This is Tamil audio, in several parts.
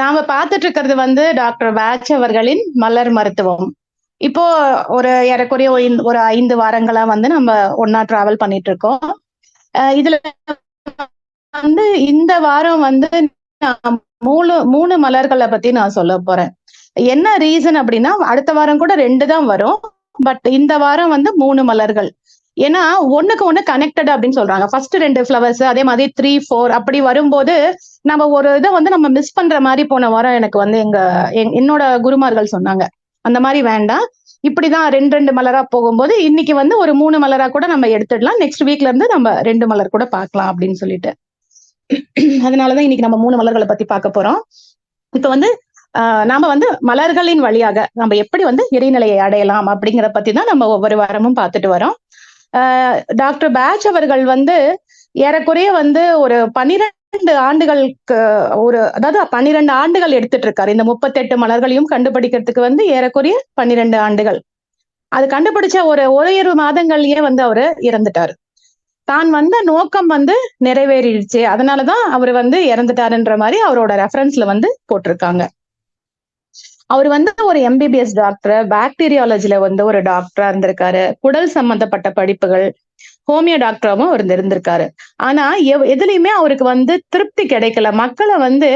நாம பார்த்துட்டு இருக்கிறது வந்து டாக்டர் பேட்ச் அவர்களின் மலர் மருத்துவம். இப்போ ஒரு ஏறக்குறைய ஒரு 5 வாரங்களா வந்து நம்ம ஒண்ணா டிராவல் பண்ணிட்டு இருக்கோம். இதுல வந்து இந்த வாரம் வந்து நான் 3 மலர்கள பத்தி நான் சொல்லப் போறேன். என்ன ரீசன் அப்படின்னா, அடுத்த வாரம் கூட 2 தான் வரும். பட் இந்த வாரம் வந்து 3 மலர்கள். ஏன்னா, ஒண்ணுக்கு ஒண்ணு கனெக்டட் அப்படின்னு சொல்றாங்க. ஃபர்ஸ்ட் 2 ஃப்ளவர்ஸ் அதே மாதிரி 3, 4 அப்படி வரும்போது, நம்ம ஒரு இத வந்து நம்ம மிஸ் பண்ற மாரி போன வாரம் எனக்கு வந்து என்னோட குருமார்கள் சொன்னாங்க. அந்த மாரி வேண்டாம். இப்படிதான் 2 மலரா போகும்போது, இன்னைக்கு வந்து ஒரு 3 மலரா கூட நம்ம எடுத்துடலாம். நெக்ஸ்ட் வீக்ல இருந்து நம்ம 2 மலர் கூட பார்க்கலாம் அப்படின்னு சொல்லிட்டு. அதனாலதான் இன்னைக்கு நம்ம 3 மலர்கள பத்தி பார்க்க போறோம். இப்ப வந்து நாம வந்து மலர்களின் வழியாக நம்ம எப்படி வந்து இறைநிலையை அடையலாம் அப்படிங்கிற பத்தி தான் நம்ம ஒவ்வொரு வாரமும் பார்த்துட்டு வரோம். டாக்டர் பேட்ச் அவர்கள் வந்து ஏறக்குறைய வந்து ஒரு 12 ஆண்டுகளுக்கு அதாவது 12 ஆண்டுகள் எடுத்துட்டு இருக்காரு. இந்த 38 மலர்களையும் கண்டுபிடிக்கிறதுக்கு வந்து ஏறக்குறைய 12 ஆண்டுகள். அது கண்டுபிடிச்ச ஒரு மாதங்கள்லயே வந்து அவரு இறந்துட்டாரு. தான் வந்த நோக்கம் வந்து நிறைவேறிடுச்சு. அதனாலதான் அவர் வந்து இறந்துட்டாருன்ற மாதிரி அவரோட ரெஃபரன்ஸ்ல வந்து போட்டிருக்காங்க. அவர் வந்து ஒரு எம்பிபிஎஸ் டாக்டர், பாக்டீரியாலஜில வந்து ஒரு டாக்டரா இருந்திருக்காரு. குடல் சம்பந்தப்பட்ட படிப்புகள், ஹோமியோ டாக்டராவும் அவர் இருந்திருக்காரு. ஆனா எதுலயுமே அவருக்கு வந்து திருப்தி கிடைக்கல. மக்களை வந்து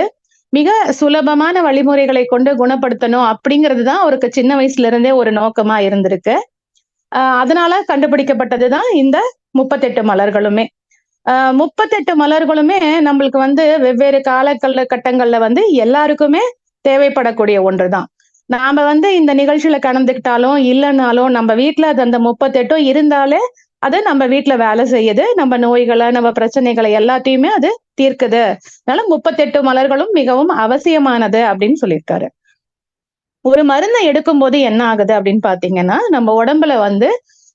மிக சுலபமான வழிமுறைகளை கொண்டு குணப்படுத்தணும் அப்படிங்கிறதுதான் அவருக்கு சின்ன வயசுல இருந்தே ஒரு நோக்கமா இருந்திருக்கு. அதனால கண்டுபிடிக்கப்பட்டதுதான் இந்த 38 மலர்களுமே. 38 மலர்களுமே நம்மளுக்கு வந்து வெவ்வேறு கட்டங்கள்ல வந்து எல்லாருக்குமே தேவைப்படக்கூடிய ஒன்றுதான். நாம வந்து இந்த நிகழ்ச்சியில கலந்துக்கிட்டாலும் இல்லைன்னாலும் நம்ம வீட்டுல அது அந்த 38 இருந்தாலே அது நம்ம வீட்டுல வேலை செய்யுது. நம்ம நோய்களை, நம்ம பிரச்சனைகளை எல்லாத்தையுமே அது தீர்க்குது. அதனால 38 மலர்களும் மிகவும் அவசியமானது அப்படின்னு சொல்லியிருக்காரு. ஒரு மருந்தை எடுக்கும் போது என்ன ஆகுது அப்படின்னு பாத்தீங்கன்னா, நம்ம உடம்புல வந்து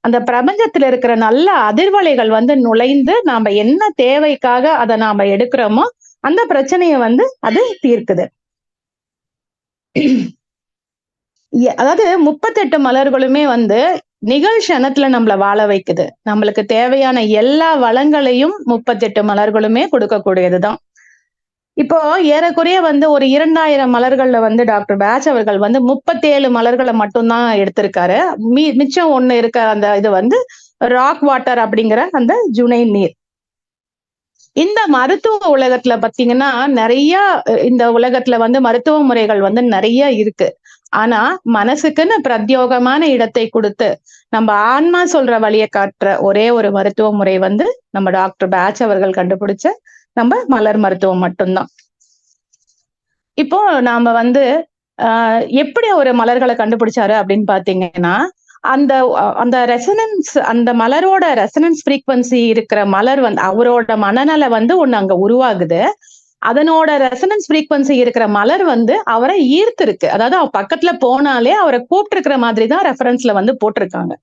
அந்த பிரபஞ்சத்துல இருக்கிற நல்ல அதிர்வலைகள் வந்து நுழைந்து நாம என்ன தேவைக்காக அதை நாம எடுக்கிறோமோ அந்த பிரச்சனையை வந்து அது தீர்க்குது. அதாவது 38 மலர்களுமே வந்து நிகழ்ஷணத்துல நம்மள வாழ வைக்குது. நம்மளுக்கு தேவையான எல்லா வளங்களையும் 38 மலர்களுமே கொடுக்கக்கூடியதுதான். இப்போ ஏறக்குறைய வந்து ஒரு 2000 மலர்கள்ல வந்து டாக்டர் பேட்ச் அவர்கள் வந்து 37 மலர்களை மட்டும்தான் எடுத்திருக்காரு. மிச்சம் ஒண்ணு இருக்க அந்த இது வந்து ராக் வாட்டர் அப்படிங்கிற அந்த ஜுனை நீர். இந்த மருத்துவ உலகத்துல பாத்தீங்கன்னா நிறைய இந்த உலகத்துல வந்து மருத்துவ முறைகள் வந்து நிறைய இருக்கு. ஆனா மனசுக்குன்னு பிரத்யோகமான இடத்தை கொடுத்து நம்ம ஆன்மா சொல்ற வழியை காட்டுற ஒரே ஒரு மருத்துவ முறை வந்து நம்ம டாக்டர் பேட்ச் அவர்கள் கண்டுபிடிச்ச நம்ம மலர் மருத்துவம் மட்டும்தான். இப்போ நாம வந்து எப்படி ஒரு மலர்களை கண்டுபிடிச்சாரு அப்படின்னு பாத்தீங்கன்னா, அந்த அந்த ரெசனன்ஸ், அந்த மலரோட ரெசனன்ஸ் ஃப்ரீக்வன்சி இருக்கிற மலர் வந்து அவரோட மனநல வந்து ஒண்ணு அங்க உருவாகுது. அதனோட ரெசனன்ஸ் ஃப்ரீக்வன்சி இருக்கிற மலர் வந்து அவரை ஈர்த்து இருக்கு. அதாவது அவ பக்கத்துல போனாலே அவரை கூப்பிட்டு இருக்கிற மாதிரி தான் ரெஃபரன்ஸ்ல வந்து போட்டிருக்காங்க.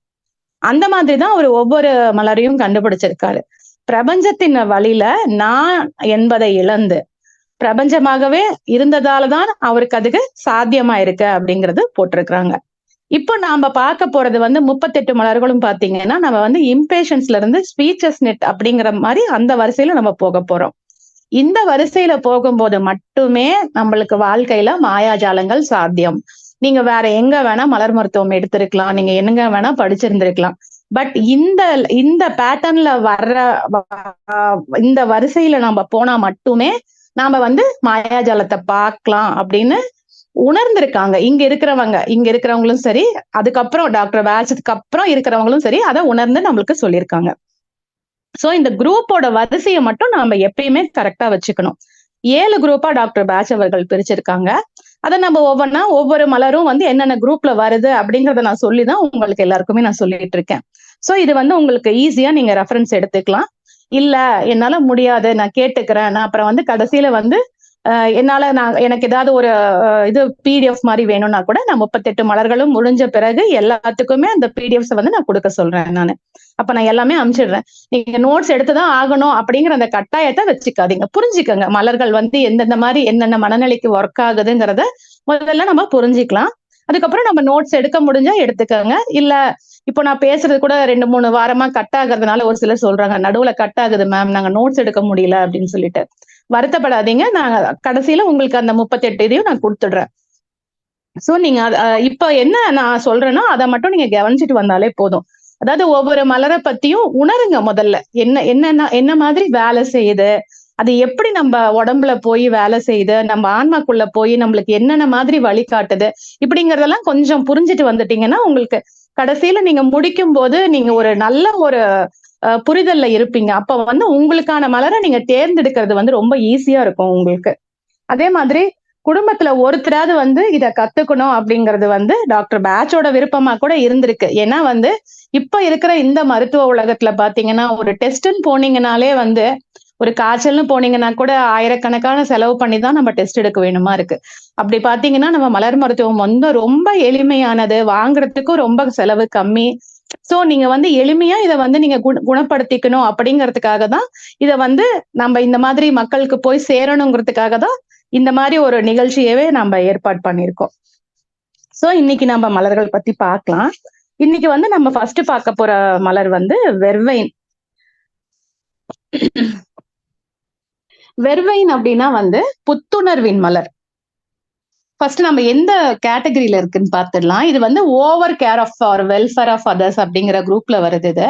அந்த மாதிரிதான் அவர் ஒவ்வொரு மலரையும் கண்டுபிடிச்சிருக்காரு. பிரபஞ்சத்தின் வழியில நான் என்பதை இழந்து பிரபஞ்சமாகவே இருந்ததாலதான் அவருக்கு அதுக்கு சாத்தியமா இருக்கு அப்படிங்கறது போட்டிருக்கிறாங்க. இப்போ நாம பார்க்க போறது வந்து 38 மலர்களும் பாத்தீங்கன்னா, நம்ம வந்து இம்பேஷன்ஸ்ல இருந்து ஸ்பீச்சஸ் நெட் அப்படிங்கிற மாதிரி அந்த வரிசையில நம்ம போக போறோம். இந்த வரிசையில போகும்போது மட்டுமே நம்மளுக்கு வாழ்க்கையில மாயாஜாலங்கள் சாத்தியம். நீங்க வேற எங்க வேணா மலர் மருத்துவம் எடுத்திருக்கலாம், நீங்க எங்க வேணா படிச்சிருந்திருக்கலாம். பட் இந்த பேட்டர்ன்ல வர்ற இந்த வரிசையில நம்ம போனா மட்டுமே நாம வந்து மாயாஜாலத்தை பார்க்கலாம் அப்படின்னு உணர்ந்திருக்காங்க. இங்க இருக்கிறவங்களும் சரி, அதுக்கப்புறம் டாக்டர் பேட்ச்க்கு அப்புறம் இருக்கிறவங்களும் சரி, அதை உணர்ந்து நம்மளுக்கு சொல்லியிருக்காங்க. சோ இந்த குரூப்போட வரிசையை மட்டும் நாம எப்பயுமே கரெக்டா வச்சுக்கணும். 7 குரூப்பா டாக்டர் பேட்ச் அவர்கள் பிரிச்சிருக்காங்க. அதை நம்ம ஒவ்வொரு மலரும் வந்து என்னென்ன குரூப்ல வருது அப்படிங்கறத நான் சொல்லிதான் உங்களுக்கு எல்லாருக்குமே நான் சொல்லிட்டு இருக்கேன். சோ இது வந்து உங்களுக்கு ஈஸியா நீங்க ரெஃபரன்ஸ் எடுத்துக்கலாம். இல்ல என்னால முடியாது, நான் கேட்டுக்கிறேன், நான் அப்புறம் வந்து கடைசியில வந்து எனக்கு ஏதாவது ஒரு இது பிடிஎஃப் மாதிரி வேணும்னா கூட நான் 38 மலர்களும் முடிஞ்ச பிறகு எல்லாத்துக்குமே அந்த பிடிஎஃப்ஸ் வந்து நான் கொடுக்க சொல்றேன் நானு. அப்ப நான் எல்லாமே அனுப்பிச்சிடுறேன். நீங்க நோட்ஸ் எடுத்துதான் ஆகணும் அப்படிங்கிற அந்த கட்டாயத்தை வச்சுக்காதீங்க. புரிஞ்சுக்கங்க மலர்கள் வந்து எந்தெந்த மாதிரி என்னென்ன மனநிலைக்கு ஒர்க் ஆகுதுங்கிறத முதல்ல நம்ம புரிஞ்சுக்கலாம். அதுக்கப்புறம் நம்ம நோட்ஸ் எடுக்க முடிஞ்சா எடுத்துக்கோங்க. இல்ல இப்போ நான் பேசுறது கூட 2-3 வாரமா கட் ஆகுறதுனால ஒரு சிலர் சொல்றாங்க, நடுவுல கட் ஆகுது மேம், நாங்க நோட்ஸ் எடுக்க முடியல அப்படின்னு சொல்லிட்டு. வருத்தப்படாதீங்க. நான் கடைசியில உங்களுக்கு அந்த 38 இதையும் நான் குடுத்துடுறேன். சோ நீங்க இப்ப என்ன நான் சொல்றேனோ அத மட்டும் நீங்க கவனிச்சுட்டு வந்தாலே போதும். அதாவது ஒவ்வொரு மலர பத்தியும் உணருங்க முதல்ல. என்ன மாதிரி வேலை செய்யுது? அது எப்படி நம்ம உடம்புல போய் வேலை செய்யுது? நம்ம ஆன்மாக்குள்ள போய் நம்மளுக்கு என்னென்ன மாதிரி வழிகாட்டுது? இப்படிங்கிறதெல்லாம் கொஞ்சம் புரிஞ்சுட்டு வந்துட்டீங்கன்னா, உங்களுக்கு கடைசியில நீங்க முடிக்கும்போது, நீங்க ஒரு நல்ல ஒரு புரிதல்ல இருப்பீங்க. அப்ப வந்து உங்களுக்கான மலர நீங்க தேர்ந்தெடுக்கிறது வந்து ரொம்ப ஈஸியா இருக்கும் உங்களுக்கு. அதே மாதிரி குடும்பத்துல ஒருத்தராவது வந்து இத கத்துக்கணும் அப்படிங்கிறது வந்து டாக்டர் பேட்சோட விருப்பமா கூட இருந்திருக்கு. ஏன்னா வந்து இப்ப இருக்கிற இந்த மருத்துவ உலகத்துல பாத்தீங்கன்னா, ஒரு டெஸ்ட்ன்னு போனீங்கனாலே வந்து ஒரு காய்ச்சல்னு போனீங்கன்னா கூட ஆயிரக்கணக்கான செலவு பண்ணி தான் நம்ம டெஸ்ட் எடுக்க வேணுமா இருக்கு. அப்படி பாத்தீங்கன்னா, நம்ம மலர் மருத்துவம் வந்து ரொம்ப எளிமையானது. வாங்குறதுக்கும் ரொம்ப செலவு கம்மி. சோ நீங்க வந்து எளிமையா இத வந்து நீங்க குணப்படுத்திக்கணும் அப்படிங்கிறதுக்காக தான், இத வந்து நம்ம இந்த மாதிரி மக்களுக்கு போய் சேரணுங்கிறதுக்காக தான், இந்த மாரி ஒரு நிகழ்ச்சியவே நம்ம ஏற்பாடு பண்ணியிருக்கோம். சோ இன்னைக்கு நம்ம மலர்கள் பத்தி பார்க்கலாம். இன்னைக்கு வந்து நம்ம ஃபர்ஸ்ட் பார்க்க போற மலர் வந்து வெர்வைன். வெர்வைன் அப்படின்னா வந்து புத்துணர்வின் மலர். ஃபர்ஸ்ட் நம்ம எந்த கேட்டகரியில இருக்குன்னு பார்த்துடலாம். இது வந்து over care of for welfare of others அப்படிங்கிற குரூப்ல வருது இது.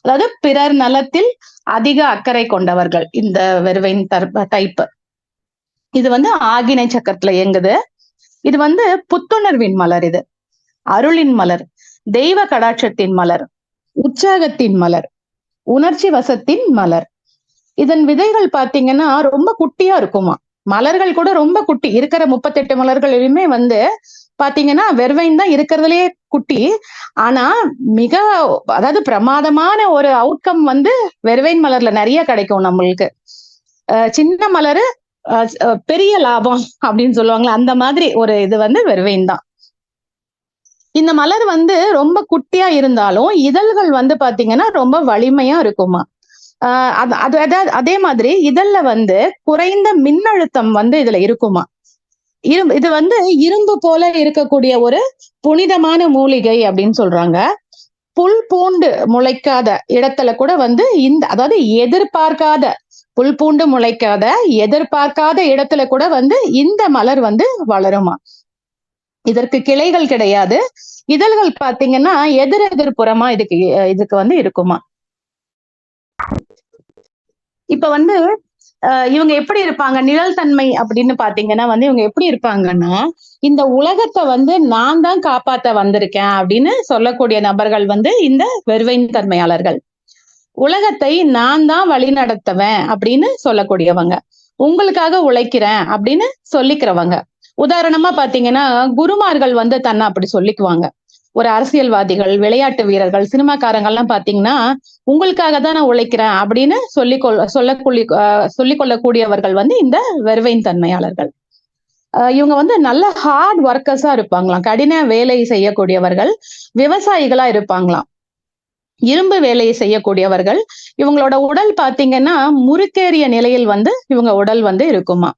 அதாவது பிறர் நலத்தில் அதிக அக்கறை கொண்டவர்கள் இந்த வெர்வைன் டைப். இது வந்து ஆகினை சக்கரத்துல இயங்குது. இது வந்து புத்துணர்வின் மலர். இது அருளின் மலர், தெய்வ கடாட்சத்தின் மலர், உற்சாகத்தின் மலர், உணர்ச்சி வசத்தின் மலர். இதன் விதைகள் பாத்தீங்கன்னா ரொம்ப குட்டியா இருக்குமா. மலர்கள் கூட ரொம்ப குட்டி. இருக்கிற 38 மலர்களிலுமே வந்து பாத்தீங்கன்னா வெர்வைன் தான் இருக்கிறதுலயே குட்டி. ஆனா மிக அதாவது பிரமாதமான ஒரு அவுட்கம் வந்து வெர்வைன் மலர்ல நிறைய கிடைக்கும் நம்மளுக்கு. சின்ன மலரு பெரிய லாபம் அப்படின்னு சொல்லுவாங்களா, அந்த மாதிரி ஒரு இது வந்து வெர்வைன் தான். இந்த மலர் வந்து ரொம்ப குட்டியா இருந்தாலும் இதழ்கள் வந்து பாத்தீங்கன்னா ரொம்ப வலிமையா இருக்குமா. அதே மாதிரி இதழ்ல வந்து குறைந்த மின்னழுத்தம் வந்து இதுல இருக்குமா. இது வந்து இரும்பு போல இருக்கக்கூடிய ஒரு புனிதமான மூலிகை அப்படின்னு சொல்றாங்க. புல் பூண்டு முளைக்காத இடத்துல கூட வந்து அதாவது எதிர்பார்க்காத புல் பூண்டு முளைக்காத எதிர்பார்க்காத இடத்துல கூட வந்து இந்த மலர் வந்து வளருமா. இதற்கு கிளைகள் கிடையாது. இதழ்கள் பாத்தீங்கன்னா எதிர்புறமா இதுக்கு வந்து இருக்குமா. இப்ப வந்து இவங்க எப்படி இருப்பாங்க நிழல் தன்மை அப்படின்னு பாத்தீங்கன்னா வந்து இவங்க எப்படி இருப்பாங்கன்னா, இந்த உலகத்தை வந்து நான் தான் காப்பாத்த வந்திருக்கேன் அப்படின்னு சொல்லக்கூடிய நபர்கள் வந்து இந்த வெர்வைன் தன்மையாளர்கள். உலகத்தை நான் தான் வழி நடத்துவேன் அப்படின்னு சொல்லக்கூடியவங்க. உங்களுக்காக உழைக்கிறேன் அப்படின்னு சொல்லிக்கிறவங்க. உதாரணமா பாத்தீங்கன்னா குருமார்கள் வந்து தன்னை அப்படி சொல்லிக்குவாங்க. ஒரு அரசியல்வாதிகள், விளையாட்டு வீரர்கள், சினிமாக்காரங்கள்லாம் பாத்தீங்கன்னா உங்களுக்காக தான் நான் உழைக்கிறேன் அப்படின்னு சொல்லிக் கொள்ளக்கூடியவர்கள் வந்து இந்த வெர்வைன் தன்மையாளர்கள். இவங்க வந்து நல்ல ஹார்ட் ஒர்க்கர்ஸா இருப்பாங்களாம். கடின வேலை செய்யக்கூடியவர்கள், விவசாயிகளா இருப்பாங்களாம். இரும்பு வேலையை செய்யக்கூடியவர்கள். இவங்களோட உடல் பாத்தீங்கன்னா முறுக்கேறிய நிலையில் வந்து இவங்க உடல் வந்து இருக்குமா.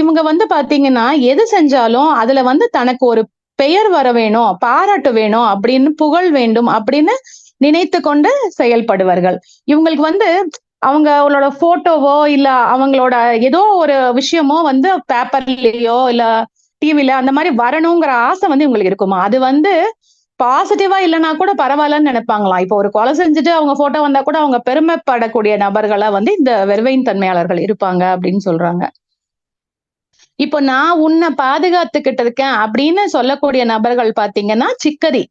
இவங்க வந்து பாத்தீங்கன்னா எது செஞ்சாலும் அதுல வந்து தனக்கு ஒரு பெயர் வர வேணும், பாராட்டு வேணும் அப்படின்னு, புகழ் வேண்டும் அப்படின்னு நினைத்து கொண்டு செயல்படுவார்கள். இவங்களுக்கு வந்து அவங்களோட போட்டோவோ இல்ல அவங்களோட ஏதோ ஒரு விஷயமோ வந்து பேப்பர்லயோ இல்ல டிவில அந்த மாதிரி வரணுங்கிற ஆசை வந்து இவங்களுக்கு இருக்குமா. அது வந்து பாசிட்டிவா இல்லைன்னா கூட பரவாயில்லன்னு நினைப்பாங்களாம். இப்போ ஒரு கொலை செஞ்சுட்டு அவங்க போட்டோ வந்தா கூட அவங்க பெருமைப்படக்கூடிய நபர்களா வந்து இந்த வெர்வைன் தன்மையாளர்கள் இருப்பாங்க அப்படின்னு சொல்றாங்க. இப்போ நான் உன்னை பாதுகாத்துக்கிட்டு இருக்கேன் அப்படின்னு சொல்லக்கூடிய நபர்கள் பாத்தீங்கன்னா சிக்கரி.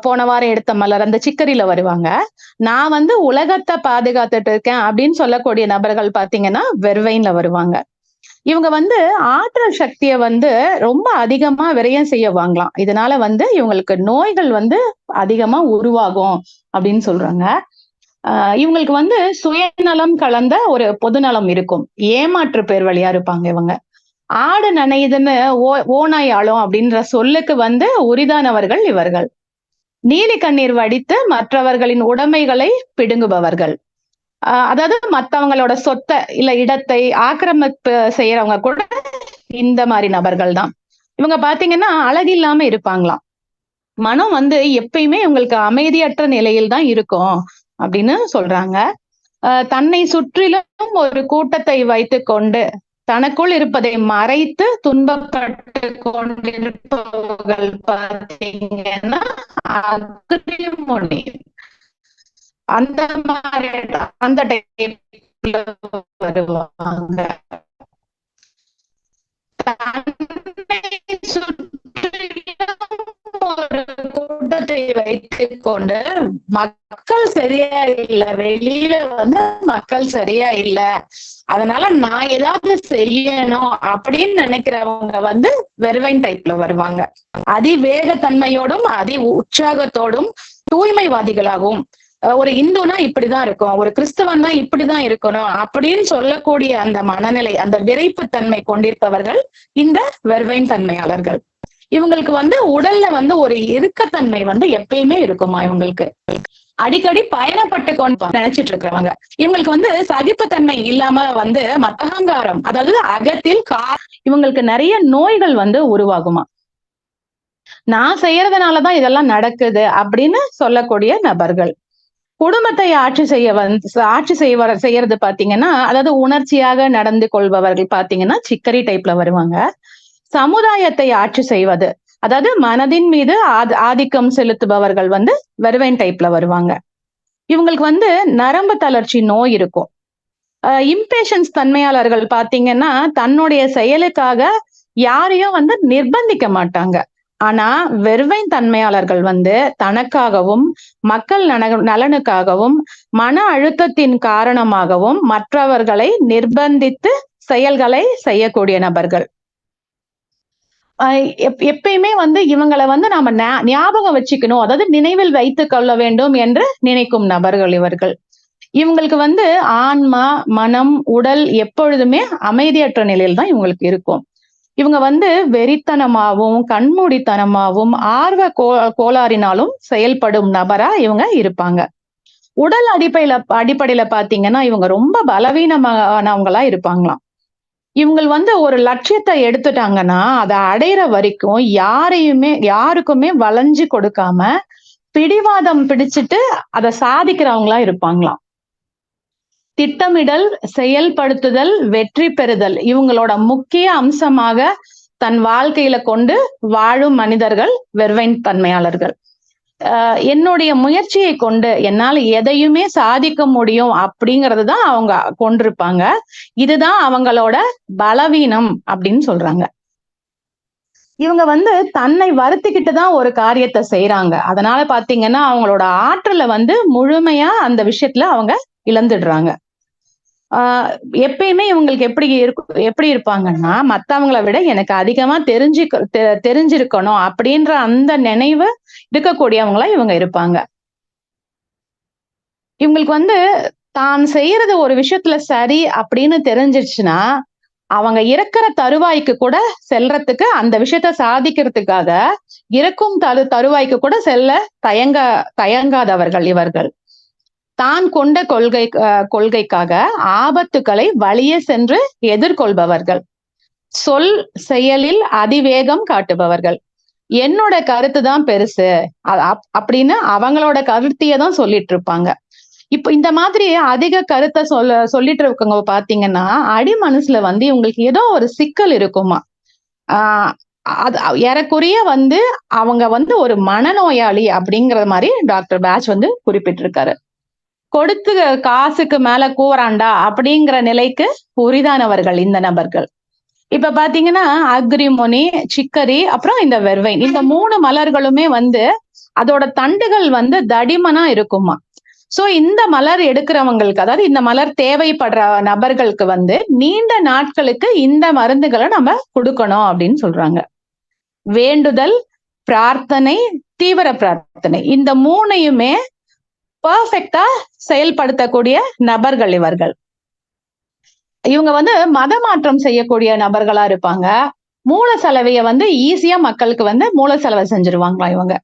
போன வாரம் எடுத்த மலர் அந்த சிக்கரில வருவாங்க. நான் வந்து உலகத்தை பாதுகாத்துட்டு இருக்கேன் அப்படின்னு சொல்லக்கூடிய நபர்கள் பாத்தீங்கன்னா வெர்வைன்ல வருவாங்க. இவங்க வந்து ஆற்றல் சக்தியை வந்து ரொம்ப அதிகமா விரயம் செய்வாங்களாம். இதனால வந்து இவங்களுக்கு நோய்கள் வந்து அதிகமா உருவாகும் அப்படின்னு சொல்றாங்க. இவங்களுக்கு வந்து சுயநலம் கலந்த ஒரு பொதுநலம் இருக்கும். ஏமாற்று பேர் வழியா இருப்பாங்க இவங்க. ஆடு நனையுதுன்னு ஓநாய் ஆளும் அப்படின்ற சொல்லுக்கு வந்து உரிதானவர்கள் இவர்கள். நீலி கண்ணீர் வடித்து மற்றவர்களின் உடைமைகளை பிடுங்குபவர்கள். அதாவது மத்தவங்களோட சொத்தை இல்ல இடத்தை ஆக்கிரமிப்பு செய்யறவங்க கூட இந்த மாதிரி நபர்கள் தான். இவங்க பாத்தீங்கன்னா அழகில்லாம இருப்பாங்களாம். மனம் வந்து எப்பயுமே இவங்களுக்கு அமைதியற்ற நிலையில் தான் இருக்கும் அப்படின்னு சொல்றாங்க. தன்னை சுற்றிலும் ஒரு கூட்டத்தை வைத்துக் கொண்டு தனக்குள் இருப்பதை மறைத்து துன்பப்பட்டு கொண்டிருப்பவர்கள் பார்த்தீங்கன்னா அக்னிமுனி. அந்த மாதிரி அந்த டைப்ல வருவாங்க. தன்னை சுற்றிலும் ஒரு கூட்டத்தை வைத்துக் கொண்டு மக்கள் சரியா இல்ல, வெளியில வந்து மக்கள் சரியா இல்ல, அதனால நான் ஏதாவது செய்யணும் அப்படின்னு நினைக்கிறவங்க வந்து வெர்வைன் டைப்ல வருவாங்க. அதிவேகத்தன்மையோடும் அதி உற்சாகத்தோடும் தூய்மைவாதிகளாகவும், ஒரு இந்துனா இப்படிதான் இருக்கும், ஒரு கிறிஸ்தவன் தான் இப்படிதான் இருக்கணும் அப்படின்னு சொல்லக்கூடிய அந்த மனநிலை, அந்த விரைப்புத்தன்மை கொண்டிருப்பவர்கள் இந்த வெர்வைன் தன்மையாளர்கள். இவங்களுக்கு வந்து உடல்ல வந்து ஒரு இறுக்கத்தன்மை வந்து எப்பயுமே இருக்குமா, இவங்களுக்கு அடிக்கடி பயணப்பட்டு கொண்டு நினைச்சிட்டு இருக்கிறவங்க. இவங்களுக்கு வந்து சகிப்புத்தன்மை இல்லாம வந்து அகங்காரம், அதாவது அகத்தில் இவங்களுக்கு நிறைய நோய்கள் வந்து உருவாகுமா. நான் செய்யறதுனாலதான் இதெல்லாம் நடக்குது அப்படின்னு சொல்லக்கூடிய நபர்கள். குடும்பத்தை ஆட்சி செய்யறது பாத்தீங்கன்னா, அதாவது உணர்ச்சியாக நடந்து கொள்பவர்கள் பாத்தீங்கன்னா சிக்கரி டைப்ல வருவாங்க. சமுதாயத்தை ஆட்சி செய்வது, அதாவது மனதின் மீது ஆதிக்கம் செலுத்துபவர்கள் வந்து வெர்வைன் டைப்ல வருவாங்க. இவங்களுக்கு வந்து நரம்பு தளர்ச்சி நோய் இருக்கும். இம்பேஷன்ஸ் தன்மையாளர்கள் பாத்தீங்கன்னா தன்னுடைய செயலுக்காக யாரையும் வந்து நிர்பந்திக்க மாட்டாங்க. ஆனா வெர்வைன் தன்மையாளர்கள் வந்து தனக்காகவும் மக்கள் நலனுக்காகவும் மன அழுத்தத்தின் காரணமாகவும் மற்றவர்களை நிர்பந்தித்து செயல்களை செய்யக்கூடிய நபர்கள். எப்பயுமே வந்து இவங்களை வந்து நாம ஞாபகம் வச்சுக்கணும், அதாவது நினைவில் வைத்துக் கொள்ள வேண்டும் என்று நினைக்கும் நபர்கள் இவர்கள். இவங்களுக்கு வந்து ஆன்மா, மனம், உடல் எப்பொழுதுமே அமைதியற்ற நிலையில் தான் இவங்களுக்கு இருக்கும். இவங்க வந்து வெறித்தனமாவும் கண்மூடித்தனமாவும் ஆர்வ கோளாறினாலும் செயல்படும் நபரா இவங்க இருப்பாங்க. உடல் அடிப்படையில பாத்தீங்கன்னா இவங்க ரொம்ப பலவீனமானவங்களா இருப்பாங்களாம். இவங்க வந்து ஒரு லட்சியத்தை எடுத்துட்டாங்கன்னா அதை அடையிற வரைக்கும் யாருக்குமே வளைஞ்சு கொடுக்காம பிடிவாதம் பிடிச்சிட்டு அதை சாதிக்கிறவங்களா இருப்பாங்களாம். திட்டமிடல், செயல்படுத்துதல், வெற்றி பெறுதல் இவங்களோட முக்கிய அம்சமாக தன் வாழ்க்கையில கொண்டு வாழும் மனிதர்கள் வெர்வைன் தன்மையாளர்கள். என்னுடைய முயற்சியை கொண்டு என்னால் எதையுமே சாதிக்க முடியும் அப்படிங்கறதுதான் அவங்க கொண்டிருப்பாங்க. இதுதான் அவங்களோட பலவீனம் அப்படின்னு சொல்றாங்க. இவங்க வந்து தன்னை வருத்திக்கிட்டு தான் ஒரு காரியத்தை செய்யறாங்க. அதனால பாத்தீங்கன்னா அவங்களோட ஆற்றலை வந்து முழுமையா அந்த விஷயத்துல அவங்க இழந்துடுறாங்க. எப்பயுமே இவங்களுக்கு எப்படி இருப்பாங்கன்னா மத்தவங்களை விட எனக்கு அதிகமா தெரிஞ்சிருக்கணும் அப்படின்ற அந்த நினைவு இருக்கக்கூடியவங்களா இவங்க இருப்பாங்க. இவங்களுக்கு வந்து தான் செய்யறது ஒரு விஷயத்துல சரி அப்படின்னு தெரிஞ்சிருச்சுன்னா அவங்க இறக்குற தருவாய்க்கு கூட செல்றதுக்கு, அந்த விஷயத்த சாதிக்கிறதுக்காக இறக்கும் தருவாய்க்கு கூட செல்ல தயங்காதவர்கள் இவர்கள். தான் கொண்ட கொள்கைக்காக ஆபத்துக்களை வழியே சென்று எதிர்கொள்பவர்கள். சொல் செயலில் அதிவேகம் காட்டுபவர்கள். என்னோட கருத்து தான் பெருசு அப்படின்னு அவங்களோட கருத்தையே தான் சொல்லிட்டு இருப்பாங்க. இப்ப இந்த மாதிரி அதிக கருத்தை சொல்லிட்டு இருக்கவங்க பாத்தீங்கன்னா அடி மனசுல வந்து இவங்களுக்கு ஏதோ ஒரு சிக்கல் இருக்குமா. அது ஏறக்குறைய வந்து அவங்க வந்து ஒரு மனநோயாளி அப்படிங்கிற மாதிரி டாக்டர் பேட்ச் வந்து குறிப்பிட்டிருக்காரு. கொடுத்து காசுக்கு மேல கூறாண்டா அப்படிங்கிற நிலைக்கு உரிதானவர்கள் இந்த நபர்கள். இப்ப பாத்தீங்கன்னா அக்ரிமுனி, சிக்கரி, அப்புறம் இந்த வெர்வைன், இந்த 3 மலர்களுமே வந்து அதோட தண்டுகள் வந்து தடிமனா இருக்குமா. சோ இந்த மலர் எடுக்கிறவங்களுக்கு, அதாவது இந்த மலர் தேவைப்படுற நபர்களுக்கு வந்து நீண்ட நாட்களுக்கு இந்த மருந்துகளை நம்ம கொடுக்கணும் அப்படின்னு சொல்றாங்க. வேண்டுதல், பிரார்த்தனை, தீவிர பிரார்த்தனை இந்த 3யுமே பர்ஃபெக்டா செயல்படுத்தக்கூடிய நபர்கள் இவர்கள். இவங்க வந்து மத மாற்றம் செய்யக்கூடிய நபர்களா இருப்பாங்க. மூல செலவைய வந்து ஈஸியா மக்களுக்கு வந்து மூல செலவை செஞ்சிருவாங்களாம் இவங்க.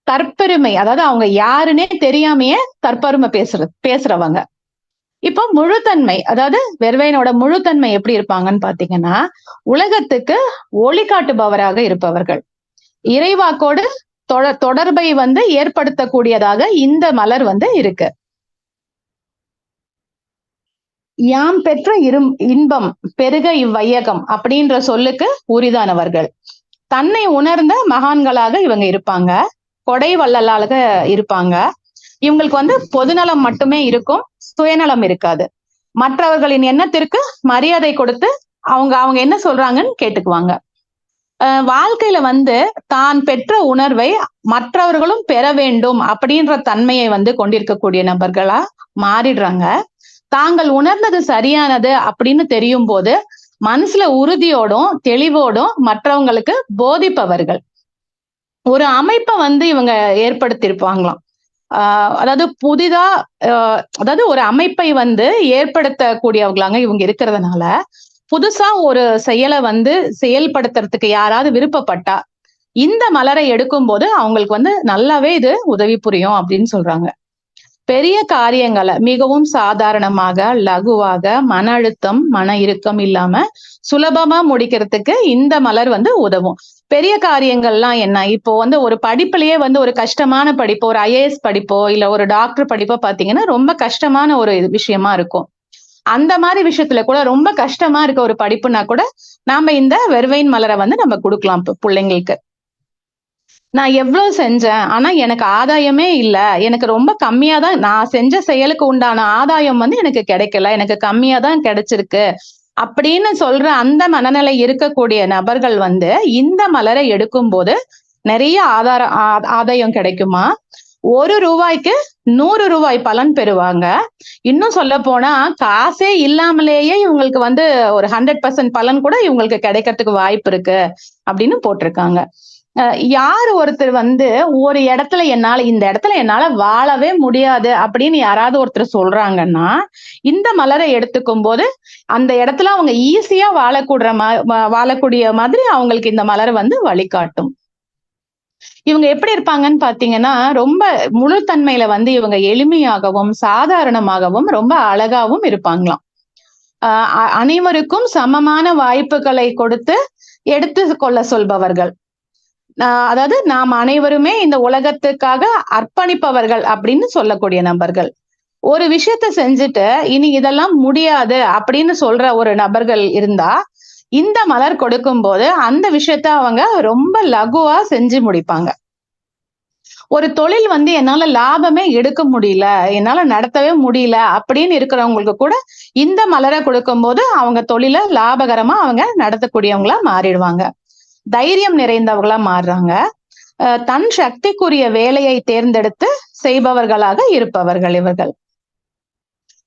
தற்பெருமை, அதாவது அவங்க யாருன்னே தெரியாமையே தற்பெருமை பேசுறவங்க. இப்போ முழுத்தன்மை, அதாவது வெர்வைனோட முழுத்தன்மை எப்படி இருப்பாங்கன்னு பாத்தீங்கன்னா உலகத்துக்கு ஒளி காட்டுபவராக இருப்பவர்கள். இறைவாக்கோடு தொடர்பை வந்து ஏற்படுத்தக்கூடியதாக இந்த மலர் வந்து இருக்கு. யாம் பெற்ற இன்பம் பெருக இவ்வையகம் அப்படின்ற சொல்லுக்கு உரிதானவர்கள். தன்னை உணர்ந்த மகான்களாக இவங்க இருப்பாங்க. கொடை வள்ளலாக இருப்பாங்க. இவங்களுக்கு வந்து பொதுநலம் மட்டுமே இருக்கும், சுயநலம் இருக்காது. மற்றவர்களின் எண்ணத்திற்கு மரியாதை கொடுத்து அவங்க அவங்க என்ன சொல்றாங்கன்னு கேட்டுக்குவாங்க. வாழ்க்கையில வந்து தான் பெற்ற உணர்வை மற்றவர்களும் பெற வேண்டும் அப்படின்ற தன்மையை வந்து கொண்டிருக்கக்கூடிய நபர்களா மாறிடுறாங்க. தாங்கள் உணர்ந்தது சரியானது அப்படின்னு தெரியும் போது மனசுல உறுதியோடும் தெளிவோடும் மற்றவங்களுக்கு போதிப்பவர்கள். ஒரு அமைப்பை வந்து இவங்க ஏற்படுத்தியிருப்பாங்களாம். அதாவது புதிதா அதாவது ஒரு அமைப்பை வந்து ஏற்படுத்தக்கூடியவங்களாங்க இவங்க இருக்கிறதுனால, புதுசா ஒரு செயலை வந்து செயல்படுத்துறதுக்கு யாராவது விருப்பப்பட்டா, இந்த மலரை எடுக்கும்போது அவங்களுக்கு வந்து நல்லாவே இது உதவி புரியும் அப்படின்னு சொல்றாங்க. பெரிய காரியங்களை மிகவும் சாதாரணமாக, லகுவாக, மன அழுத்தம், மன இறுக்கம் இல்லாம சுலபமா முடிக்கிறதுக்கு இந்த மலர் வந்து உதவும். பெரிய காரியங்கள்லாம் என்ன? இப்போ வந்து ஒரு படிப்புலயே வந்து ஒரு கஷ்டமான படிப்பு, ஒரு ஐஏஎஸ் படிப்போ, இல்ல ஒரு டாக்டர் படிப்போ பாத்தீங்கன்னா, ரொம்ப கஷ்டமான ஒரு விஷயமா இருக்கும். அந்த மாதிரி விஷயத்துல கூட ரொம்ப கஷ்டமா இருக்க ஒரு படிப்புனா கூட, நாம இந்த வெறுவையின் மலரை வந்து நம்ம குடுக்கலாம் பிள்ளைங்களுக்கு. நான் எவ்வளவு செஞ்சேன். ஆனா எனக்கு ஆதாயமே இல்ல. எனக்கு ரொம்ப கம்மியா தான் நான் செஞ்ச செயலுக்கு உண்டான ஆதாயம் வந்து எனக்கு கிடைக்கல. எனக்கு கம்மியா தான் கிடைச்சிருக்கு. அப்படின்னு சொல்ற அந்த மனநிலை இருக்கக்கூடிய நபர்கள் வந்து இந்த மலரை எடுக்கும்போது நிறைய ஆதாயம் கிடைக்குமா? ₹1க்கு ₹100 பலன் பெறுவாங்க. இன்னும் சொல்லப்போனா காசே இல்லாமலேயே இவங்களுக்கு வந்து ஒரு 100% பலன் கூட இவங்களுக்கு கிடைக்கிறதுக்கு வாய்ப்பு இருக்கு அப்படின்னு போட்டிருக்காங்க. யாரு ஒருத்தர் வந்து ஒரு இடத்துல இந்த இடத்துல என்னால வாழவே முடியாது அப்படின்னு யாராவது ஒருத்தர் சொல்றாங்கன்னா, இந்த மலரை எடுத்துக்கும் போது அந்த இடத்துல அவங்க ஈஸியா வாழக்கூடிய மாதிரி அவங்களுக்கு இந்த மலர் வந்து வழிகாட்டும். இவங்க எப்படி இருப்பாங்கன்னு பாத்தீங்கன்னா, ரொம்ப முழு தன்மையில வந்து இவங்க எளிமையாகவும், சாதாரணமாகவும், ரொம்ப அழகாவும் இருப்பாங்களாம். அனைவருக்கும் சமமான வாய்ப்புகளை கொடுத்து எடுத்து கொள்ள சொல்பவர்கள். அதாவது நாம் அனைவருமே இந்த உலகத்துக்காக அர்ப்பணிப்பவர்கள் அப்படின்னு சொல்லக்கூடிய நபர்கள். ஒரு விஷயத்த செஞ்சுட்டு இனி இதெல்லாம் முடியாது அப்படின்னு சொல்ற ஒரு நபர்கள் இருந்தா, இந்த மலர் கொடுக்கும்போது அந்த விஷயத்த அவங்க ரொம்ப லகுவா செஞ்சு முடிப்பாங்க. ஒரு தொழில் வந்து என்னால லாபமே எடுக்க முடியல, என்னால நடத்தவே முடியல அப்படின்னு இருக்கிறவங்களுக்கு கூட இந்த மலரை கொடுக்கும்போது அவங்க தொழிலை லாபகரமா அவங்க நடத்தக்கூடியவங்களா மாறிடுவாங்க. தைரியம் நிறைந்தவர்களா மாறுறாங்க. தன் சக்திக்குரிய வேலையை தேர்ந்தெடுத்து செய்பவர்களாக இருப்பவர்கள் இவர்கள்.